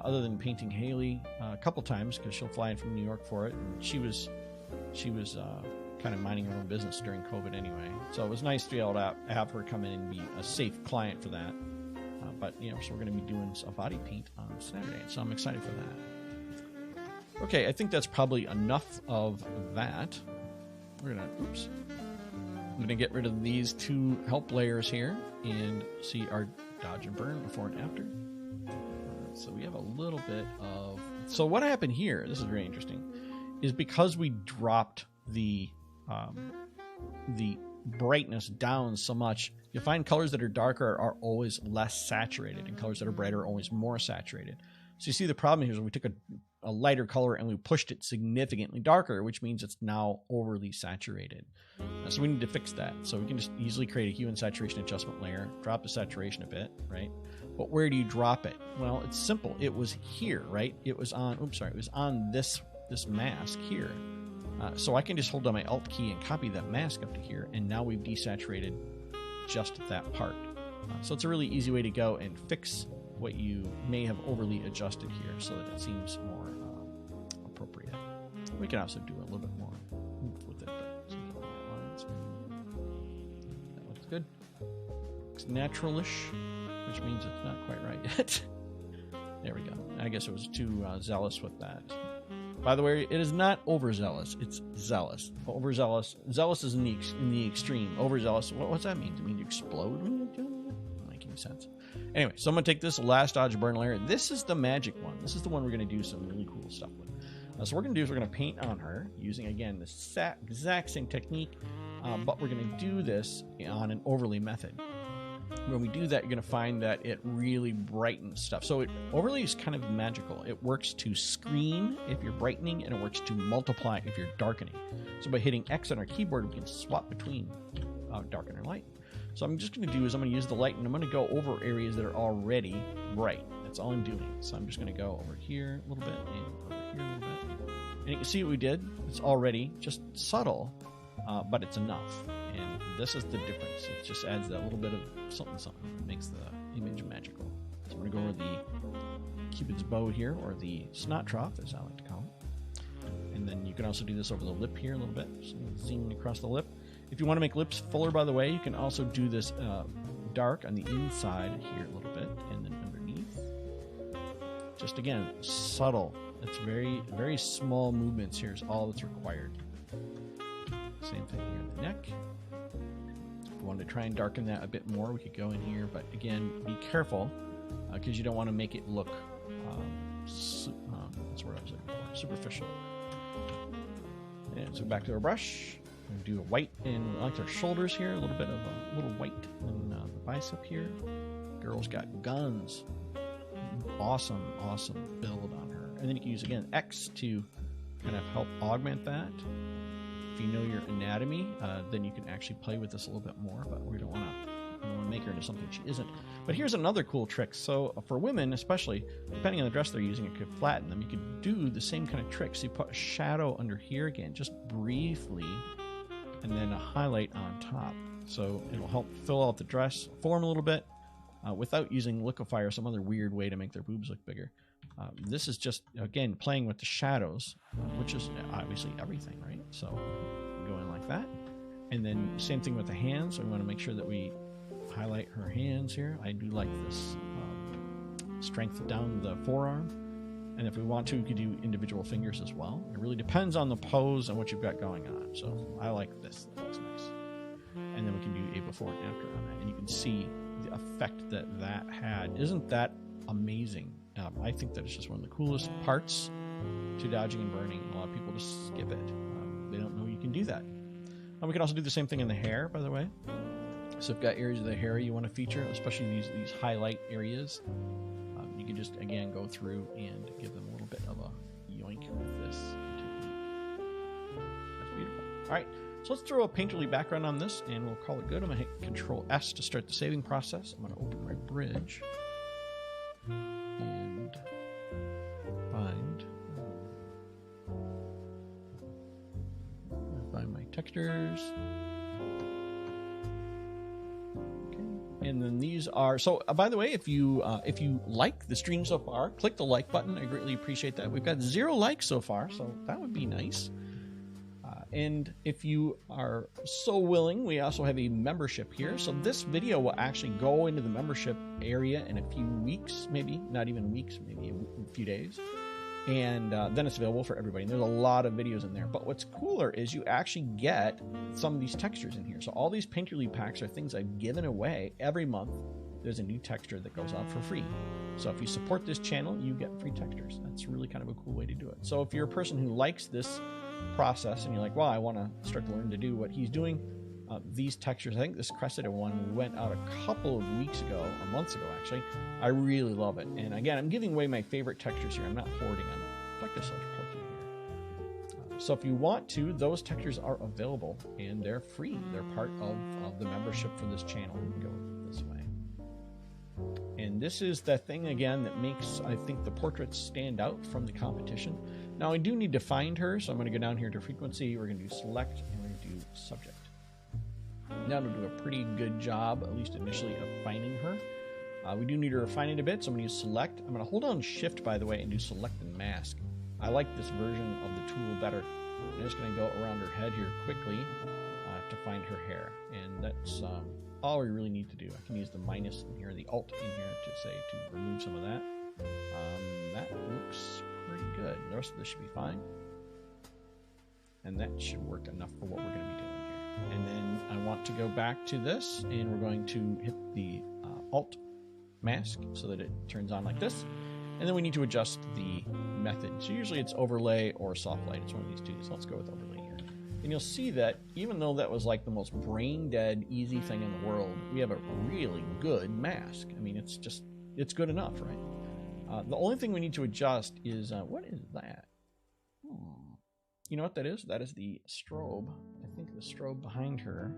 Other than painting Haley a couple times, because she'll fly in from New York for it, and she was kind of minding her own business during COVID anyway. So it was nice to be able to have her come in and be a safe client for that. But, so we're going to be doing a body paint on Saturday, so I'm excited for that. Okay, I think that's probably enough of that. I'm going to get rid of these two help layers here and see our dodge and burn before and after. So we have a little bit of... So what happened here, this is very interesting, is because we dropped the brightness down so much, you'll find colors that are darker are always less saturated, and colors that are brighter are always more saturated. So you see the problem here is we took a lighter color and we pushed it significantly darker, which means it's now overly saturated. So we need to fix that. So we can just easily create a hue and saturation adjustment layer, drop the saturation a bit, right? But where do you drop it? Well, it's simple. It was here, right? It was on, it was on this mask here. So I can just hold down my Alt key and copy that mask up to here, and now we've desaturated just that part. So it's a really easy way to go and fix what you may have overly adjusted here so that it seems more appropriate. We can also do a little bit more with it, but that looks good. Looks natural-ish, which means it's not quite right yet. There we go. I guess it was too zealous with that. By the way, it is not overzealous. It's zealous. Overzealous. Zealous is in the extreme. Overzealous. What's that mean? Does it mean you explode when you do it? Doesn't make any sense. Anyway, so I'm going to take this last dodge burn layer. This is the magic one. This is the one we're going to do some really cool stuff with. So what we're going to do is we're going to paint on her using, again, the exact same technique, but we're going to do this on an overlay method. When we do that, you're going to find that it really brightens stuff. So overlay is kind of magical. It works to screen if you're brightening, and it works to multiply if you're darkening. So by hitting X on our keyboard, we can swap between darken and light. So I'm just going to do is I'm going to use the light, and I'm going to go over areas that are already bright. That's all I'm doing. So I'm just going to go over here a little bit and over here a little bit. And you can see what we did. It's already just subtle, but it's enough. And this is the difference. It just adds that little bit of something, something. It makes the image magical. So we're going to go over the Cupid's bow here, or the snot trough, as I like to call it. And then you can also do this over the lip here a little bit, so zooming across the lip. If you want to make lips fuller, by the way, you can also do this dark on the inside here a little bit, and then underneath. Just again, subtle. It's very, very small movements here is all that's required. Same thing here in the neck. If we wanted to try and darken that a bit more, we could go in here, but again, be careful because you don't want to make it look that's what I was looking for, superficial. And so back to our brush. We're going to do a white in like our shoulders here, a little bit of a little white in the bicep here. Girl's got guns. Awesome, awesome build on her. And then you can use, again, X to kind of help augment that. If you know your anatomy, then you can actually play with this a little bit more, but we don't want to make her into something she isn't. But here's another cool trick. So for women, especially, depending on the dress they're using, it could flatten them. You could do the same kind of trick. So you put a shadow under here again, just briefly, and then a highlight on top. So it'll help fill out the dress form a little bit without using Liquify or some other weird way to make their boobs look bigger. This is just, again, playing with the shadows, which is obviously everything, right? So go in like that. And then same thing with the hands. So we want to make sure that we highlight her hands here. I do like this strength down the forearm. And if we want to, we could do individual fingers as well. It really depends on the pose and what you've got going on. So I like this. That looks nice. And then we can do a before and after on that. And you can see the effect that that had. Isn't that amazing? I think that it's just one of the coolest parts to dodging and burning. A lot of people just skip it. They don't know you can do that. And we can also do the same thing in the hair, by the way. So if you've got areas of the hair you want to feature, especially these highlight areas, you can just, again, go through and give them a little bit of a yoink with this. That's beautiful. All right, so let's throw a painterly background on this, and we'll call it good. I'm going to hit Control S to start the saving process. I'm going to open my bridge and find my textures. And then these are, so by the way, if you like the stream so far, click the like button. I greatly appreciate that. We've got 0 likes so far, so that would be nice. And if you are so willing, we also have a membership here. So this video will actually go into the membership area in a few weeks, maybe not even weeks, maybe a few days. And then it's available for everybody. And there's a lot of videos in there. But what's cooler is you actually get some of these textures in here. So all these painterly packs are things I've given away. Every month, there's a new texture that goes out for free. So if you support this channel, you get free textures. That's really kind of a cool way to do it. So if you're a person who likes this process and you're like, well, I want to start to learn to do what he's doing, these textures, I think this crescent one went out a couple of weeks ago, or months ago actually. I really love it. And again, I'm giving away my favorite textures here. I'm not hoarding them. Like this here. So if you want to, those textures are available and they're free. They're part of the membership for this channel. We can go this way. And this is the thing again that makes, I think, the portraits stand out from the competition. Now I do need to find her, so I'm going to go down here to frequency. We're going to do select and we're going to do subject. Now to do a pretty good job, at least initially, of finding her. We do need to refine it a bit, so I'm going to use select. I'm going to hold on shift, by the way, and do select and mask. I like this version of the tool better. I'm just going to go around her head here quickly to find her hair. And that's all we really need to do. I can use the minus in here, the alt in here to say to remove some of that. That looks pretty good. The rest of this should be fine. And that should work enough for what we're going to be doing here. And then I want to go back to this, and we're going to hit the alt mask so that it turns on like this. And then we need to adjust the method. So usually it's overlay or soft light. It's one of these two. So let's go with overlay here. And you'll see that even though that was like the most brain dead, easy thing in the world, we have a really good mask. I mean, it's good enough, right? The only thing we need to adjust is, what is that? You know what that is? That is the strobe. I think the strobe behind her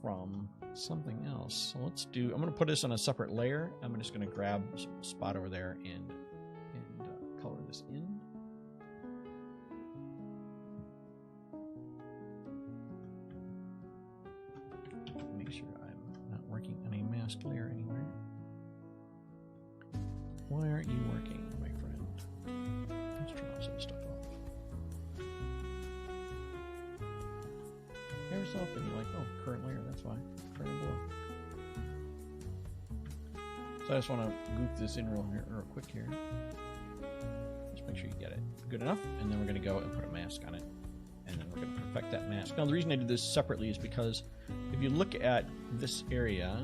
from something else. So let's do, I'm going to put this on a separate layer. I'm just going to grab a spot over there and color this in. pretty sure I'm not working on a mask layer anywhere. Why aren't you working, my friend? Let's turn all some stuff off. Ever so often you're like, oh, current layer, that's why. Turn it below. So I just want to goof this in real quick here. Just make sure you get it good enough, and then we're going to go and put a mask on it, and then we're going to perfect that mask. Now the reason I did this separately is because if you look at this area,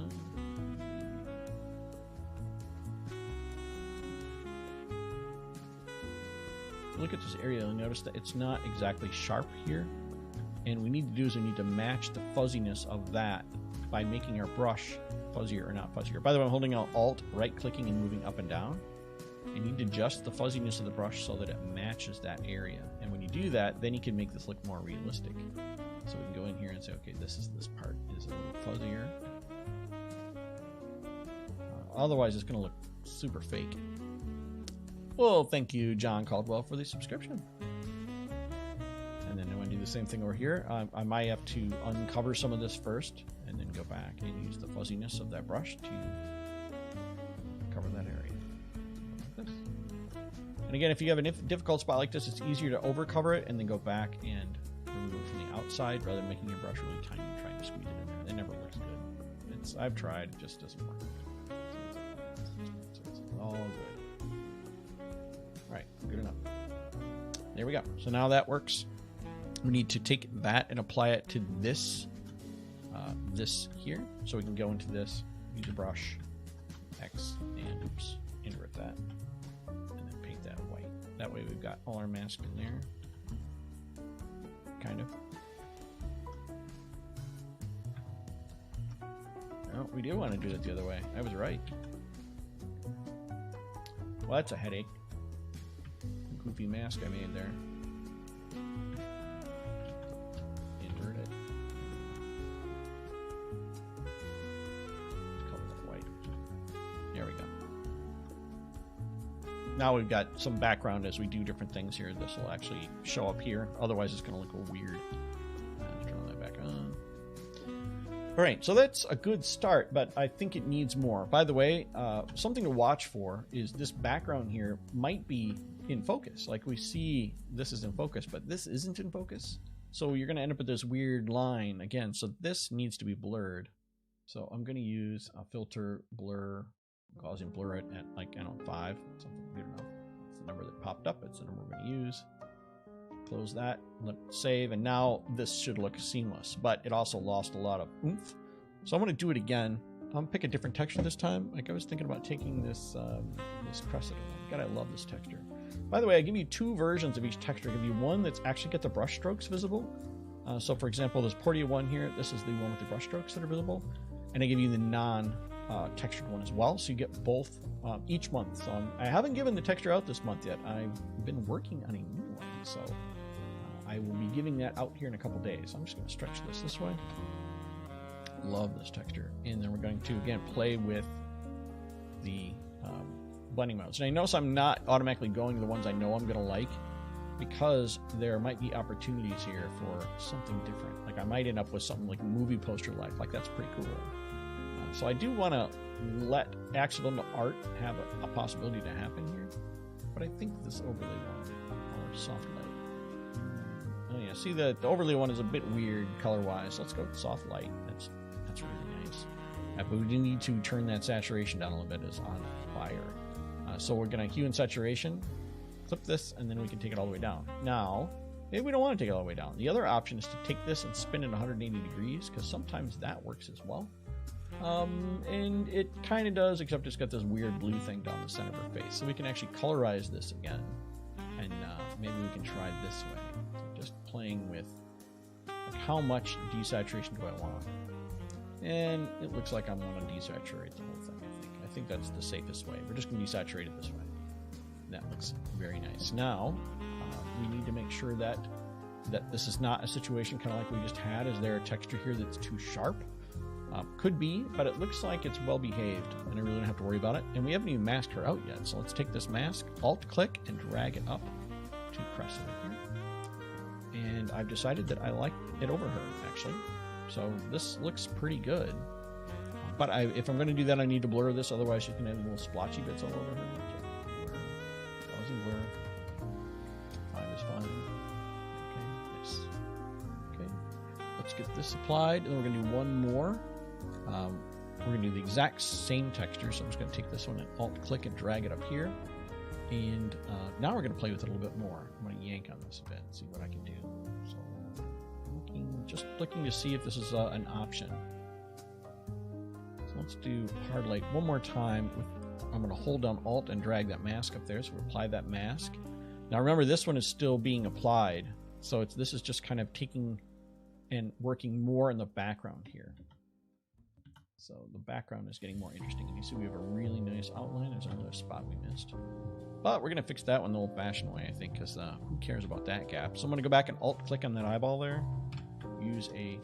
look at this area, you'll notice that it's not exactly sharp here, and what we need to do is we need to match the fuzziness of that by making our brush fuzzier or not fuzzier. By the way, I'm holding out Alt, right-clicking, and moving up and down. You need to adjust the fuzziness of the brush so that it matches that area. And when you do that, then you can make this look more realistic. So we can go in here and say, okay, this part is a little fuzzier. Otherwise, it's going to look super fake. Well, thank you, John Caldwell, for the subscription. And then I'm going to do the same thing over here. I might have to uncover some of this first and then go back and use the fuzziness of that brush to cover that area. Like this. And again, if you have a difficult spot like this, it's easier to overcover it and then go back and remove it from the outside rather than making your brush really tiny and trying to squeeze it in there. It never looks good. I've tried, it just doesn't work. So it's all good. All right, good enough. There we go. So now that works. We need to take that and apply it to this here. So we can go into this, use a brush, X, and oops, invert that, and then paint that white. That way we've got all our mask in there. Kind of. No, we do want to do it the other way. I was right. Well, that's a headache. Goofy mask I made there. Invert it. Let's color that white. There we go. Now we've got some background as we do different things here. This will actually show up here. Otherwise, it's going to look weird. Turn that back on. All right, so that's a good start, but I think it needs more. By the way, something to watch for is this background here might be in focus. Like we see this is in focus, but this isn't in focus. So you're going to end up with this weird line again. So this needs to be blurred. So I'm going to use a filter blur, Gaussian blur it at like, I don't know, 5, something weird enough. It's the number that popped up. It's the number we're going to use. Close that, save, and now this should look seamless, but it also lost a lot of oomph. So I'm going to do it again. I'm going to pick a different texture this time. Like I was thinking about taking this this crescent one. God, I love this texture. By the way, I give you 2 versions of each texture. I give you one that's actually got the brush strokes visible. So for example, this Portia one here, this is the one with the brush strokes that are visible. And I give you the non-textured one as well. So you get both each month. So I haven't given the texture out this month yet. I've been working on a new one. So I will be giving that out here in a couple days. I'm just going to stretch this way. Love this texture. And then we're going to, again, play with the blending modes. And I notice I'm not automatically going to the ones I know I'm going to like because there might be opportunities here for something different. Like I might end up with something like movie poster life. Like that's pretty cool. So I do want to let accidental art have a possibility to happen here. But I think this overlay one, or soft light. Oh yeah, see the overlay one is a bit weird color-wise. Let's go with soft light. That's really nice. But we do need to turn that saturation down a little bit. It's on fire. So we're going to hue and saturation, clip this, and then we can take it all the way down. Now, maybe we don't want to take it all the way down. The other option is to take this and spin it 180 degrees, because sometimes that works as well. And it kind of does, except it's got this weird blue thing down the center of her face. So we can actually colorize this again, and maybe we can try this way. Just playing with like, how much desaturation do I want? And it looks like I'm going to desaturate the whole thing, I think that's the safest way. We're just going to desaturate it this way. That looks very nice. Now, we need to make sure that this is not a situation kind of like we just had. Is there a texture here that's too sharp? Could be, but it looks like it's well behaved, and I really don't have to worry about it. And we haven't even masked her out yet, so let's take this mask, Alt-click, and drag it up to crescent here. And I've decided that I like it over her, actually. So this looks pretty good. But if I'm going to do that, I need to blur this. Otherwise, you can have little splotchy bits all over here. So blur. 5 is fine. Okay, nice. Okay, let's get this applied. And then we're going to do one more. We're going to do the exact same texture. So I'm just going to take this one and Alt-click and drag it up here. And now we're going to play with it a little bit more. I'm going to yank on this a bit and see what I can do. So just looking to see if this is an option. So let's do hard light one more time. I'm going to hold down Alt and drag that mask up there. So we apply that mask. Now remember, this one is still being applied. So this is just kind of taking and working more in the background here. So the background is getting more interesting. And you see we have a really nice outline. There's another spot we missed. But we're going to fix that one the old-fashioned way, I think, because who cares about that gap? So I'm going to go back and Alt-click on that eyeball there. Use a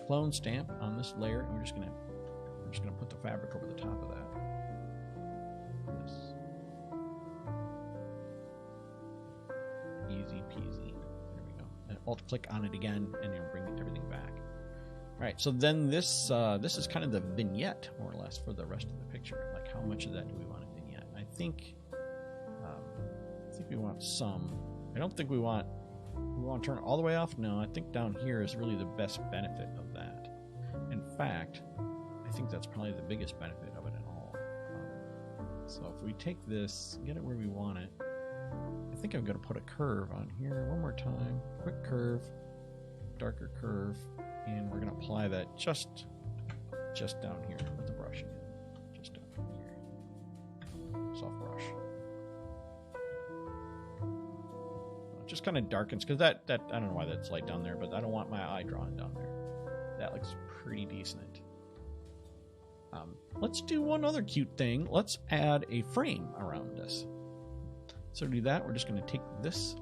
clone stamp on this layer, and we're just going to put the fabric over the top of that. Yes. Easy peasy. There we go. And Alt-click on it again, and you'll bring everything back. All right, so then this is kind of the vignette, more or less, for the rest of the picture. Like, how much of that do we want in vignette? I think we want some. I don't think we want to turn it all the way off. No, I think down here is really the best benefit of that. In fact, I think that's probably the biggest benefit of it at all. So if we take this, get it where we want it, I think I'm going to put a curve on here one more time. Quick curve, darker curve, and we're going to apply that just down here with the brush again. Just down here. Soft brush. Just kind of darkens, because that I don't know why that's light down there, but I don't want my eye drawn down there. That looks pretty decent. Let's do one other cute thing. Let's add a frame around this. So to do that, we're just going to take this.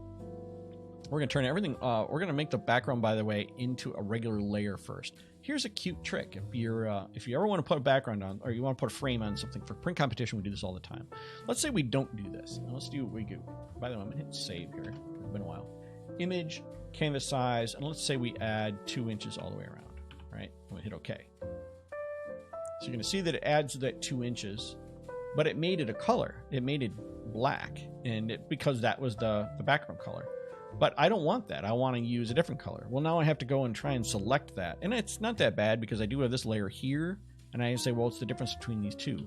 We're going to turn everything. We're going to make the background, by the way, into a regular layer first. Here's a cute trick. If you ever want to put a background on, or you want to put a frame on something for print competition, we do this all the time. Let's say we don't do this. Now let's do what we do. By the way, I'm going to hit save here. It's been a while. Image, canvas size, and let's say we add 2 inches all the way around. Right? We'll hit OK. So you're going to see that it adds that 2 inches, but it made it a color. It made it black, and because that was the background color. But I don't want that. I want to use a different color. Well, now I have to go and try and select that. And it's not that bad because I do have this layer here. And I say, well, it's the difference between these two.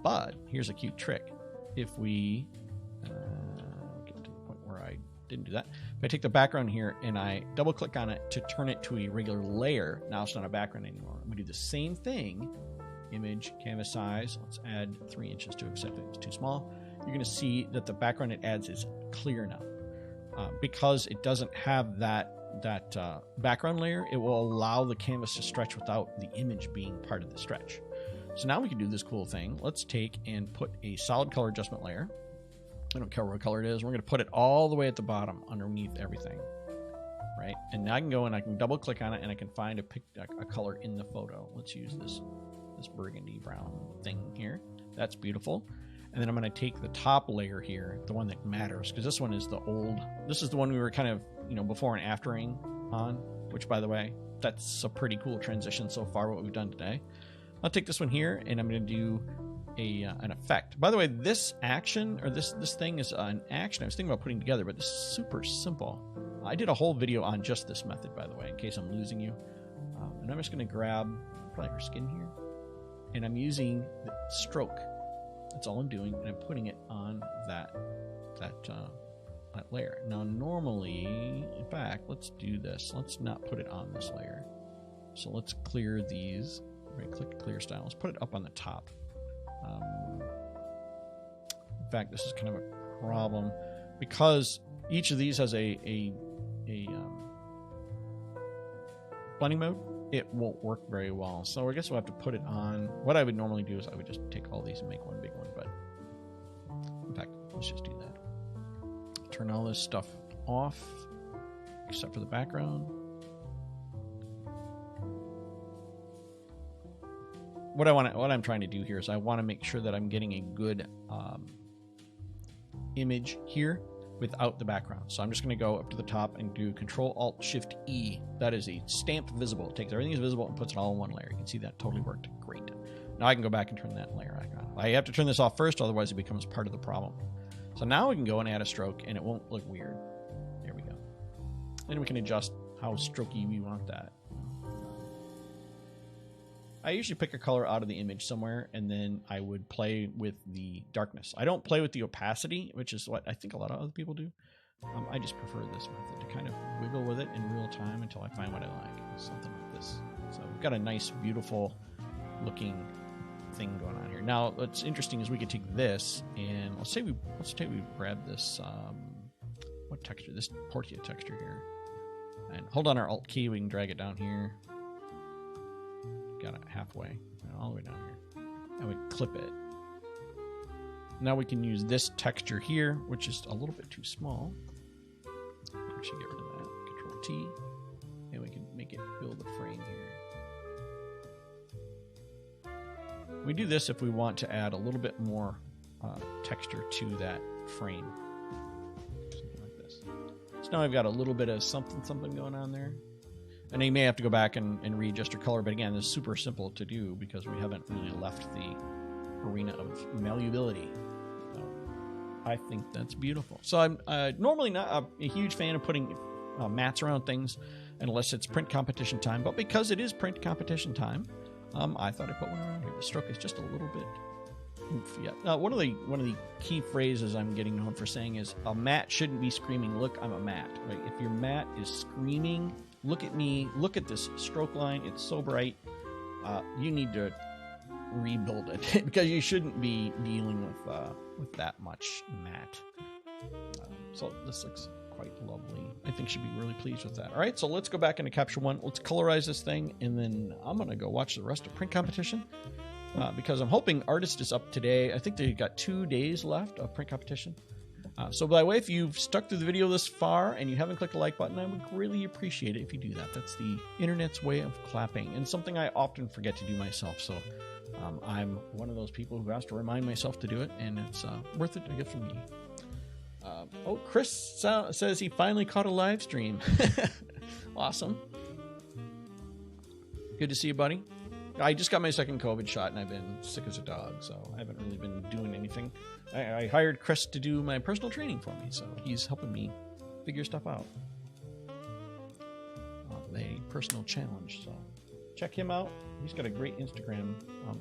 But here's a cute trick. If we get to the point where I didn't do that. If I take the background here and I double click on it to turn it to a regular layer, now it's not a background anymore. I'm going to do the same thing. Image, canvas size. Let's add 3 inches to accept it. It's too small. You're going to see that the background it adds is clear now. Because it doesn't have that background layer, it will allow the canvas to stretch without the image being part of the stretch. So now we can do this cool thing. Let's take and put a solid color adjustment layer. I don't care what color it is. We're going to put it all the way at the bottom underneath everything. Right? And now I can go and I can double click on it and I can find a color in the photo. Let's use this burgundy brown thing here. That's beautiful. And then I'm going to take the top layer here, the one that matters, because this one is the old. This is the one we were kind of, before and aftering on, which, by the way, that's a pretty cool transition so far, what we've done today. I'll take this one here, and I'm going to do an effect. By the way, this action, or this thing is an action I was thinking about putting together, but it's super simple. I did a whole video on just this method, by the way, in case I'm losing you. And I'm just going to grab probably her skin here, and I'm using the stroke. That's all I'm doing, and I'm putting it on that layer. Now, normally, in fact, let's do this. Let's not put it on this layer. So let's clear these. Right-click, clear style. Let's put it up on the top. In fact, this is kind of a problem because each of these has a blending mode. It won't work very well. So I guess we'll have to put it on. What I would normally do is I would just take all these and make one big one. But in fact, let's just do that. Turn all this stuff off, except for the background. What I'm trying to do here is I want to make sure that I'm getting a good image here. without the background. So I'm just going to go up to the top and do Control-Alt-Shift-E. That is a stamp visible. It takes everything that's visible and puts it all in one layer. You can see that totally worked great. Now I can go back and turn that layer back on. I have to turn this off first, otherwise it becomes part of the problem. So now we can go and add a stroke and it won't look weird. There we go. Then we can adjust how strokey we want that. I usually pick a color out of the image somewhere, and then I would play with the darkness. I don't play with the opacity, which is what I think a lot of other people do. I just prefer this method to kind of wiggle with it in real time until I find what I like. Something like this. So we've got a nice, beautiful looking thing going on here. Now, what's interesting is we could take this and let's say we grab this what texture? This Portia texture here, and hold on our Alt key. We can drag it down here. Got it halfway, all the way down here, and we clip it. Now we can use this texture here, which is a little bit too small. We should get rid of that. Control T, and we can make it fill the frame here. We do this if we want to add a little bit more texture to that frame. Something like this. So now I've got a little bit of something going on there. And you may have to go back and readjust your color, but again, this is super simple to do because we haven't really left the arena of malleability. So I think that's beautiful. So I'm normally not a huge fan of putting mats around things unless it's print competition time, but because it is print competition time, I thought I'd put one around here. The stroke is just a little bit oof, yeah. One of the key phrases I'm getting known for saying is a mat shouldn't be screaming, "Look, I'm a mat." Right? If your mat is screaming, "Look at me, look at this stroke line, it's so bright," you need to rebuild it because you shouldn't be dealing with that much matte. So this looks quite lovely. I think she'd be really pleased with that. All right, so let's go back into Capture One. Let's colorize this thing, and then I'm going to go watch the rest of print competition because I'm hoping Artist is up today. I think they've got 2 days left of print competition. So by the way, if you've stuck through the video this far and you haven't clicked the like button, I would really appreciate it if you do that. That's the internet's way of clapping, and something I often forget to do myself. So I'm one of those people who has to remind myself to do it, and it's worth it to get from me. Oh, Chris says he finally caught a live stream. Awesome. Good to see you, buddy. I just got my second COVID shot, and I've been sick as a dog, so I haven't really been doing anything. I hired Chris to do my personal training for me, so he's helping me figure stuff out. A personal challenge, so check him out. He's got a great Instagram.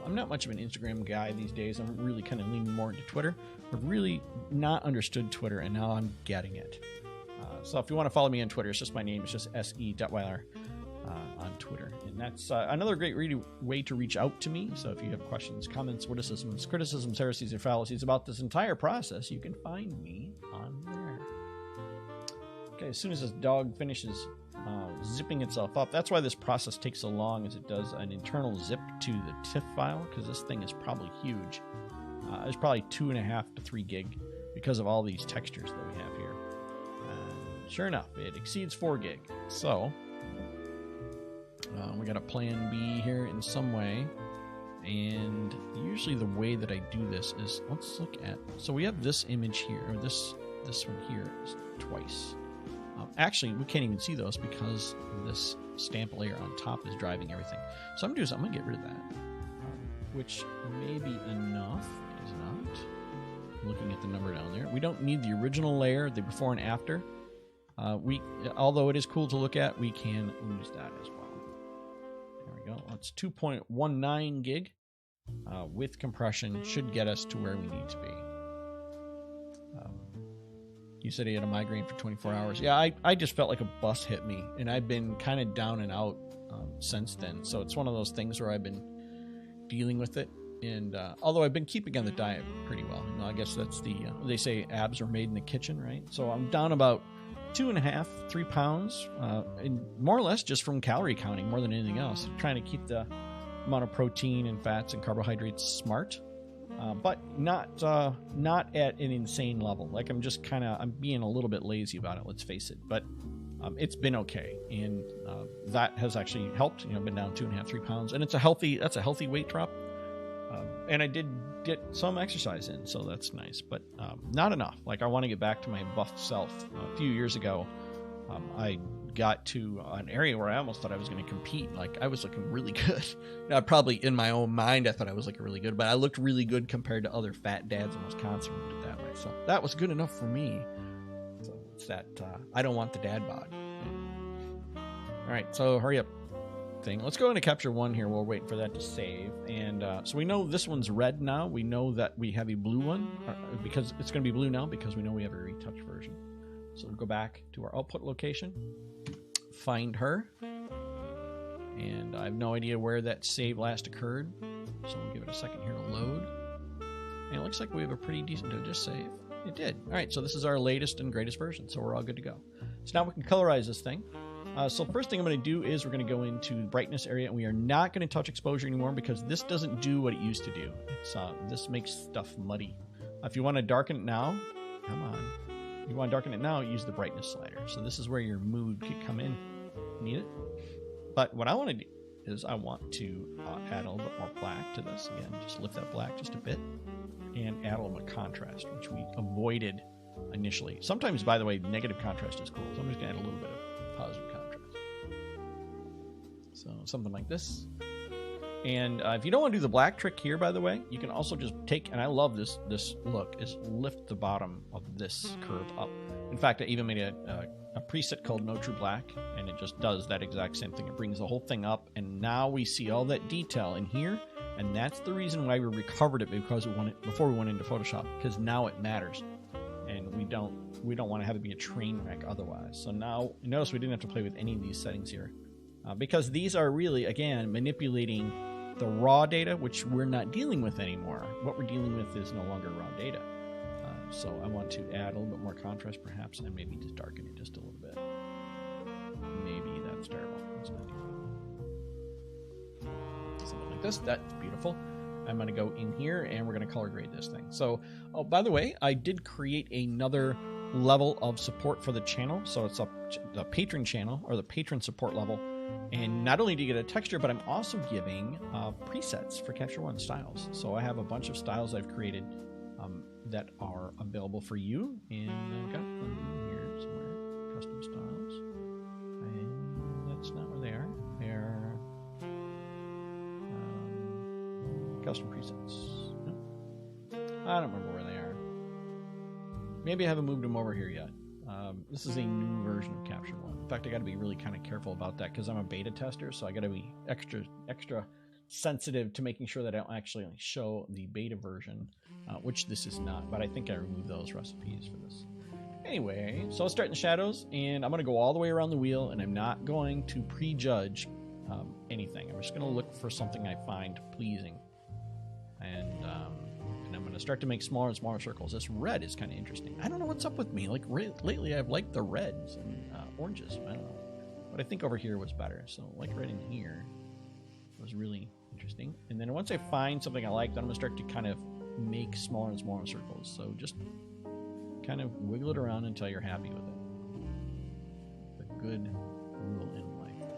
I'm not much of an Instagram guy these days. I'm really kind of leaning more into Twitter. I've really not understood Twitter, and now I'm getting it. So if you want to follow me on Twitter, it's just my name. It's just se.weiler on Twitter. And that's another great way to reach out to me. So if you have questions, comments, witticisms, criticisms, heresies, or fallacies about this entire process, you can find me on there. Okay, as soon as this dog finishes zipping itself up, that's why this process takes so long, as it does an internal zip to the TIFF file, because this thing is probably huge. It's probably 2.5 to 3 gig because of all these textures that we have here. And sure enough, it exceeds 4 gig. So we got a plan B here in some way, and usually the way that I do this is, let's look at, so we have this image here, or this one here is twice. Actually, we can't even see those because this stamp layer on top is driving everything. So I'm going to get rid of that, which may be enough. It is not. Looking at the number down there, we don't need the original layer, the before and after. Although it is cool to look at, we can lose that as well. There we go. That's 2.19 gig with compression. Should get us to where we need to be. You said he had a migraine for 24 hours. Yeah, I just felt like a bus hit me, and I've been kind of down and out since then. So it's one of those things where I've been dealing with it. And although I've been keeping on the diet pretty well, I guess that's the, they say abs are made in the kitchen, right? So I'm down about 2.5, 3 pounds, and more or less just from calorie counting more than anything else. Trying to keep the amount of protein and fats and carbohydrates smart. But not at an insane level. Like I'm being a little bit lazy about it, let's face it. But it's been okay, and that has actually helped. I've been down 2.5, 3 pounds, and that's a healthy weight drop. And I did get some exercise in, so that's nice, but not enough. Like, I want to get back to my buff self. A few years ago, I got to an area where I almost thought I was going to compete. Like, I was looking really good. Now, probably in my own mind, I thought I was looking really good, but I looked really good compared to other fat dads in Wisconsin who did it that way. So that was good enough for me. So it's that I don't want the dad bod. All right, so hurry up thing. Let's go into capture one here. We're waiting for that to save. And so we know this one's red now. We know that we have a blue one because it's going to be blue now because we know we have a retouch version. So we'll go back to our output location, find her, and I have no idea where that save last occurred. So we'll give it a second here to load. And it looks like we have a pretty decent, did it just save? It did. All right, so this is our latest and greatest version. So we're all good to go. So now we can colorize this thing. So first thing I'm going to do is we're going to go into the brightness area, and we are not going to touch exposure anymore because this doesn't do what it used to do. It's this makes stuff muddy. If you want to darken it now, come on. If you want to darken it now, use the brightness slider. So this is where your mood could come in. Need it? But what I want to do is I want to add a little bit more black to this. Again, just lift that black just a bit and add a little bit of contrast, which we avoided initially. Sometimes, by the way, negative contrast is cool. So I'm just going to add a little bit of positive contrast. So something like this. And if you don't want to do the black trick here, by the way, you can also just take, and I love this look, is lift the bottom of this curve up. In fact, I even made a preset called No True Black, and it just does that exact same thing. It brings the whole thing up, and now we see all that detail in here, and that's the reason why we recovered it because before we went into Photoshop, because now it matters. And we don't want to have it be a train wreck otherwise. So now, notice we didn't have to play with any of these settings here. Because these are really, again, manipulating the raw data, which we're not dealing with anymore. What we're dealing with is no longer raw data. So I want to add a little bit more contrast, perhaps, and maybe just darken it just a little bit. Maybe that's terrible. Let's not do that. Something like this. That's beautiful. I'm going to go in here, and we're going to color grade this thing. So, oh, by the way, I did create another level of support for the channel. So it's the patron channel, or the patron support level. And not only do you get a texture, but I'm also giving presets for Capture One styles. So I have a bunch of styles I've created that are available for you. And I've got them here somewhere. Custom styles. And that's not where they are. They're custom presets. No. I don't remember where they are. Maybe I haven't moved them over here yet. This is a new version of Capture One. In fact, I got to be really kind of careful about that because I'm a beta tester, so I got to be extra sensitive to making sure that I don't actually show the beta version, which this is not. But I think I removed those recipes for this. Anyway, so I'll start in the shadows, and I'm going to go all the way around the wheel, and I'm not going to prejudge anything. I'm just going to look for something I find pleasing, and I'm going to start to make smaller and smaller circles. This red is kind of interesting. I don't know what's up with me. Like lately, I've liked the reds and oranges. I don't know, but I think over here was better. So like red in here was really interesting. And then once I find something I like, then I'm going to start to kind of make smaller and smaller circles. So just kind of wiggle it around until you're happy with it. The good rule in life.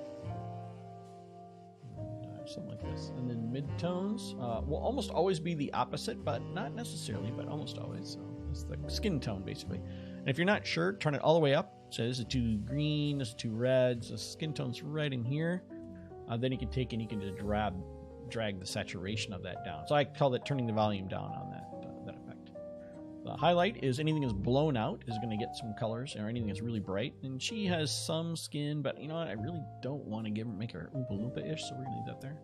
And, something like this. And then midtones will almost always be the opposite, but not necessarily, but almost always. So it's the skin tone, basically. And if you're not sure, turn it all the way up. So this is too green, this is too red, so skin tone's right in here. Then you can take and you can just drag the saturation of that down. So I call it turning the volume down on that effect. The highlight is anything that's blown out is going to get some colors, or anything that's really bright. And she has some skin, but you know what? I really don't want to make her Oompa Loompa-ish, so we're going to leave that there.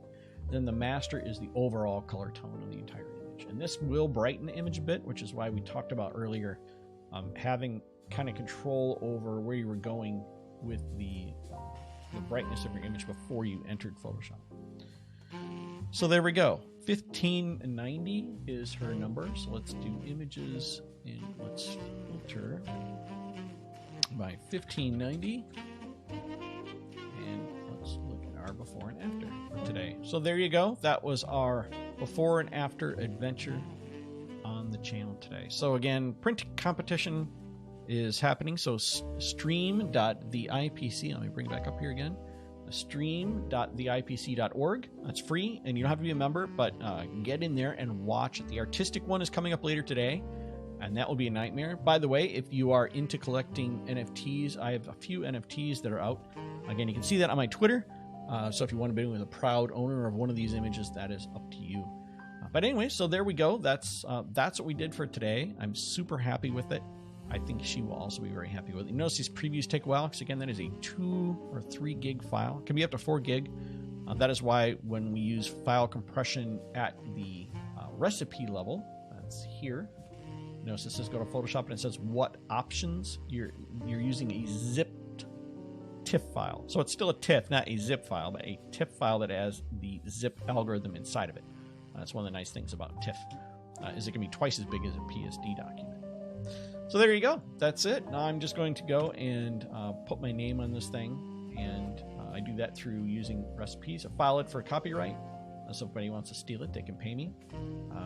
Then the master is the overall color tone of the entire image. And this will brighten the image a bit, which is why we talked about earlier having kind of control over where you were going with the brightness of your image before you entered Photoshop. So there we go. 1590 is her number. So let's do images and let's filter by 1590. And let's look at our before and after for today. So there you go. That was our before and after adventure on the channel today. So again, print competition is happening. So stream.theipc, let me bring it back up here again. stream.theipc.org. That's free, and you don't have to be a member, but get in there and watch it. The artistic one is coming up later today, and that will be a nightmare. By the way, if you are into collecting NFTs, I have a few NFTs that are out. Again, you can see that on my Twitter. So if you want to be with a proud owner of one of these images, that is up to you. But anyway, so there we go. That's what we did for today. I'm super happy with it. I think she will also be very happy with it. You notice these previews take a while because, again, that is a 2 or 3 gig file. It can be up to 4 gig. That is why when we use file compression at the recipe level, that's here. Notice it says go to Photoshop and it says what options. You're using a zipped TIFF file. So it's still a TIFF, not a zip file, but a TIFF file that has the zip algorithm inside of it. That's one of the nice things about TIFF, is it can be twice as big as a PSD document. So there you go. That's it. Now I'm just going to go and put my name on this thing, and I do that through using recipes. I file it for copyright, so if anybody wants to steal it, they can pay me.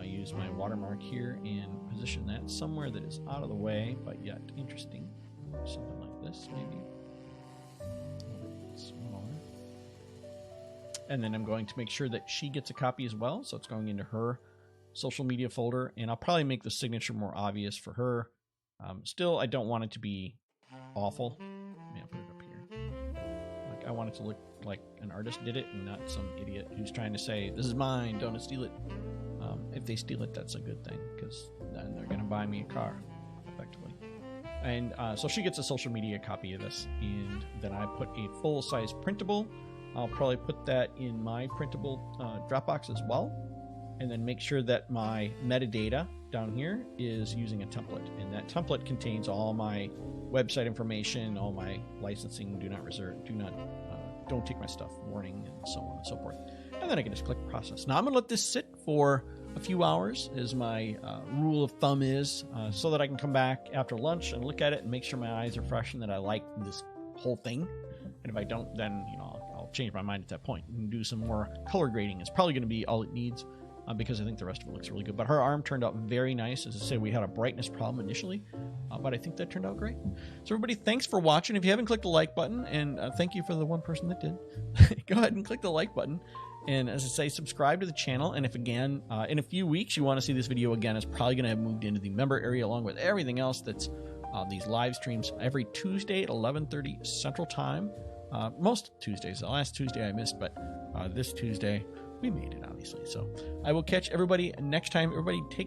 Use my watermark here and position that somewhere that is out of the way, but yet interesting. Something like this, maybe. And then I'm going to make sure that she gets a copy as well, so it's going into her social media folder, and I'll probably make the signature more obvious for her. Still, I don't want it to be awful. I'll put it up here. Like, I want it to look like an artist did it and not some idiot who's trying to say, this is mine, don't steal it. If they steal it, that's a good thing, because then they're going to buy me a car, effectively. And so she gets a social media copy of this, and then I put a full-size printable. I'll probably put that in my printable Dropbox as well, and then make sure that my metadata down here is using a template, and that template contains all my website information, all my licensing, do not reserve, don't take my stuff, warning, and so on and so forth. And then I can just click process. Now I'm gonna let this sit for a few hours, as my rule of thumb is, so that I can come back after lunch and look at it and make sure my eyes are fresh and that I like this whole thing. And if I don't, then I'll change my mind at that point and do some more color grading. It's probably going to be all it needs, because I think the rest of it looks really good. But her arm turned out very nice. As I say, we had a brightness problem initially, but I think that turned out great. So everybody, thanks for watching. If you haven't clicked the like button, and thank you for the one person that did, go ahead and click the like button. And as I say, subscribe to the channel. And if, again, in a few weeks you want to see this video again, it's probably going to have moved into the member area along with everything else that's these live streams every Tuesday at 11:30 Central Time. Most Tuesdays. The last Tuesday I missed, but this Tuesday we made it, obviously. So I will catch everybody next time. Everybody take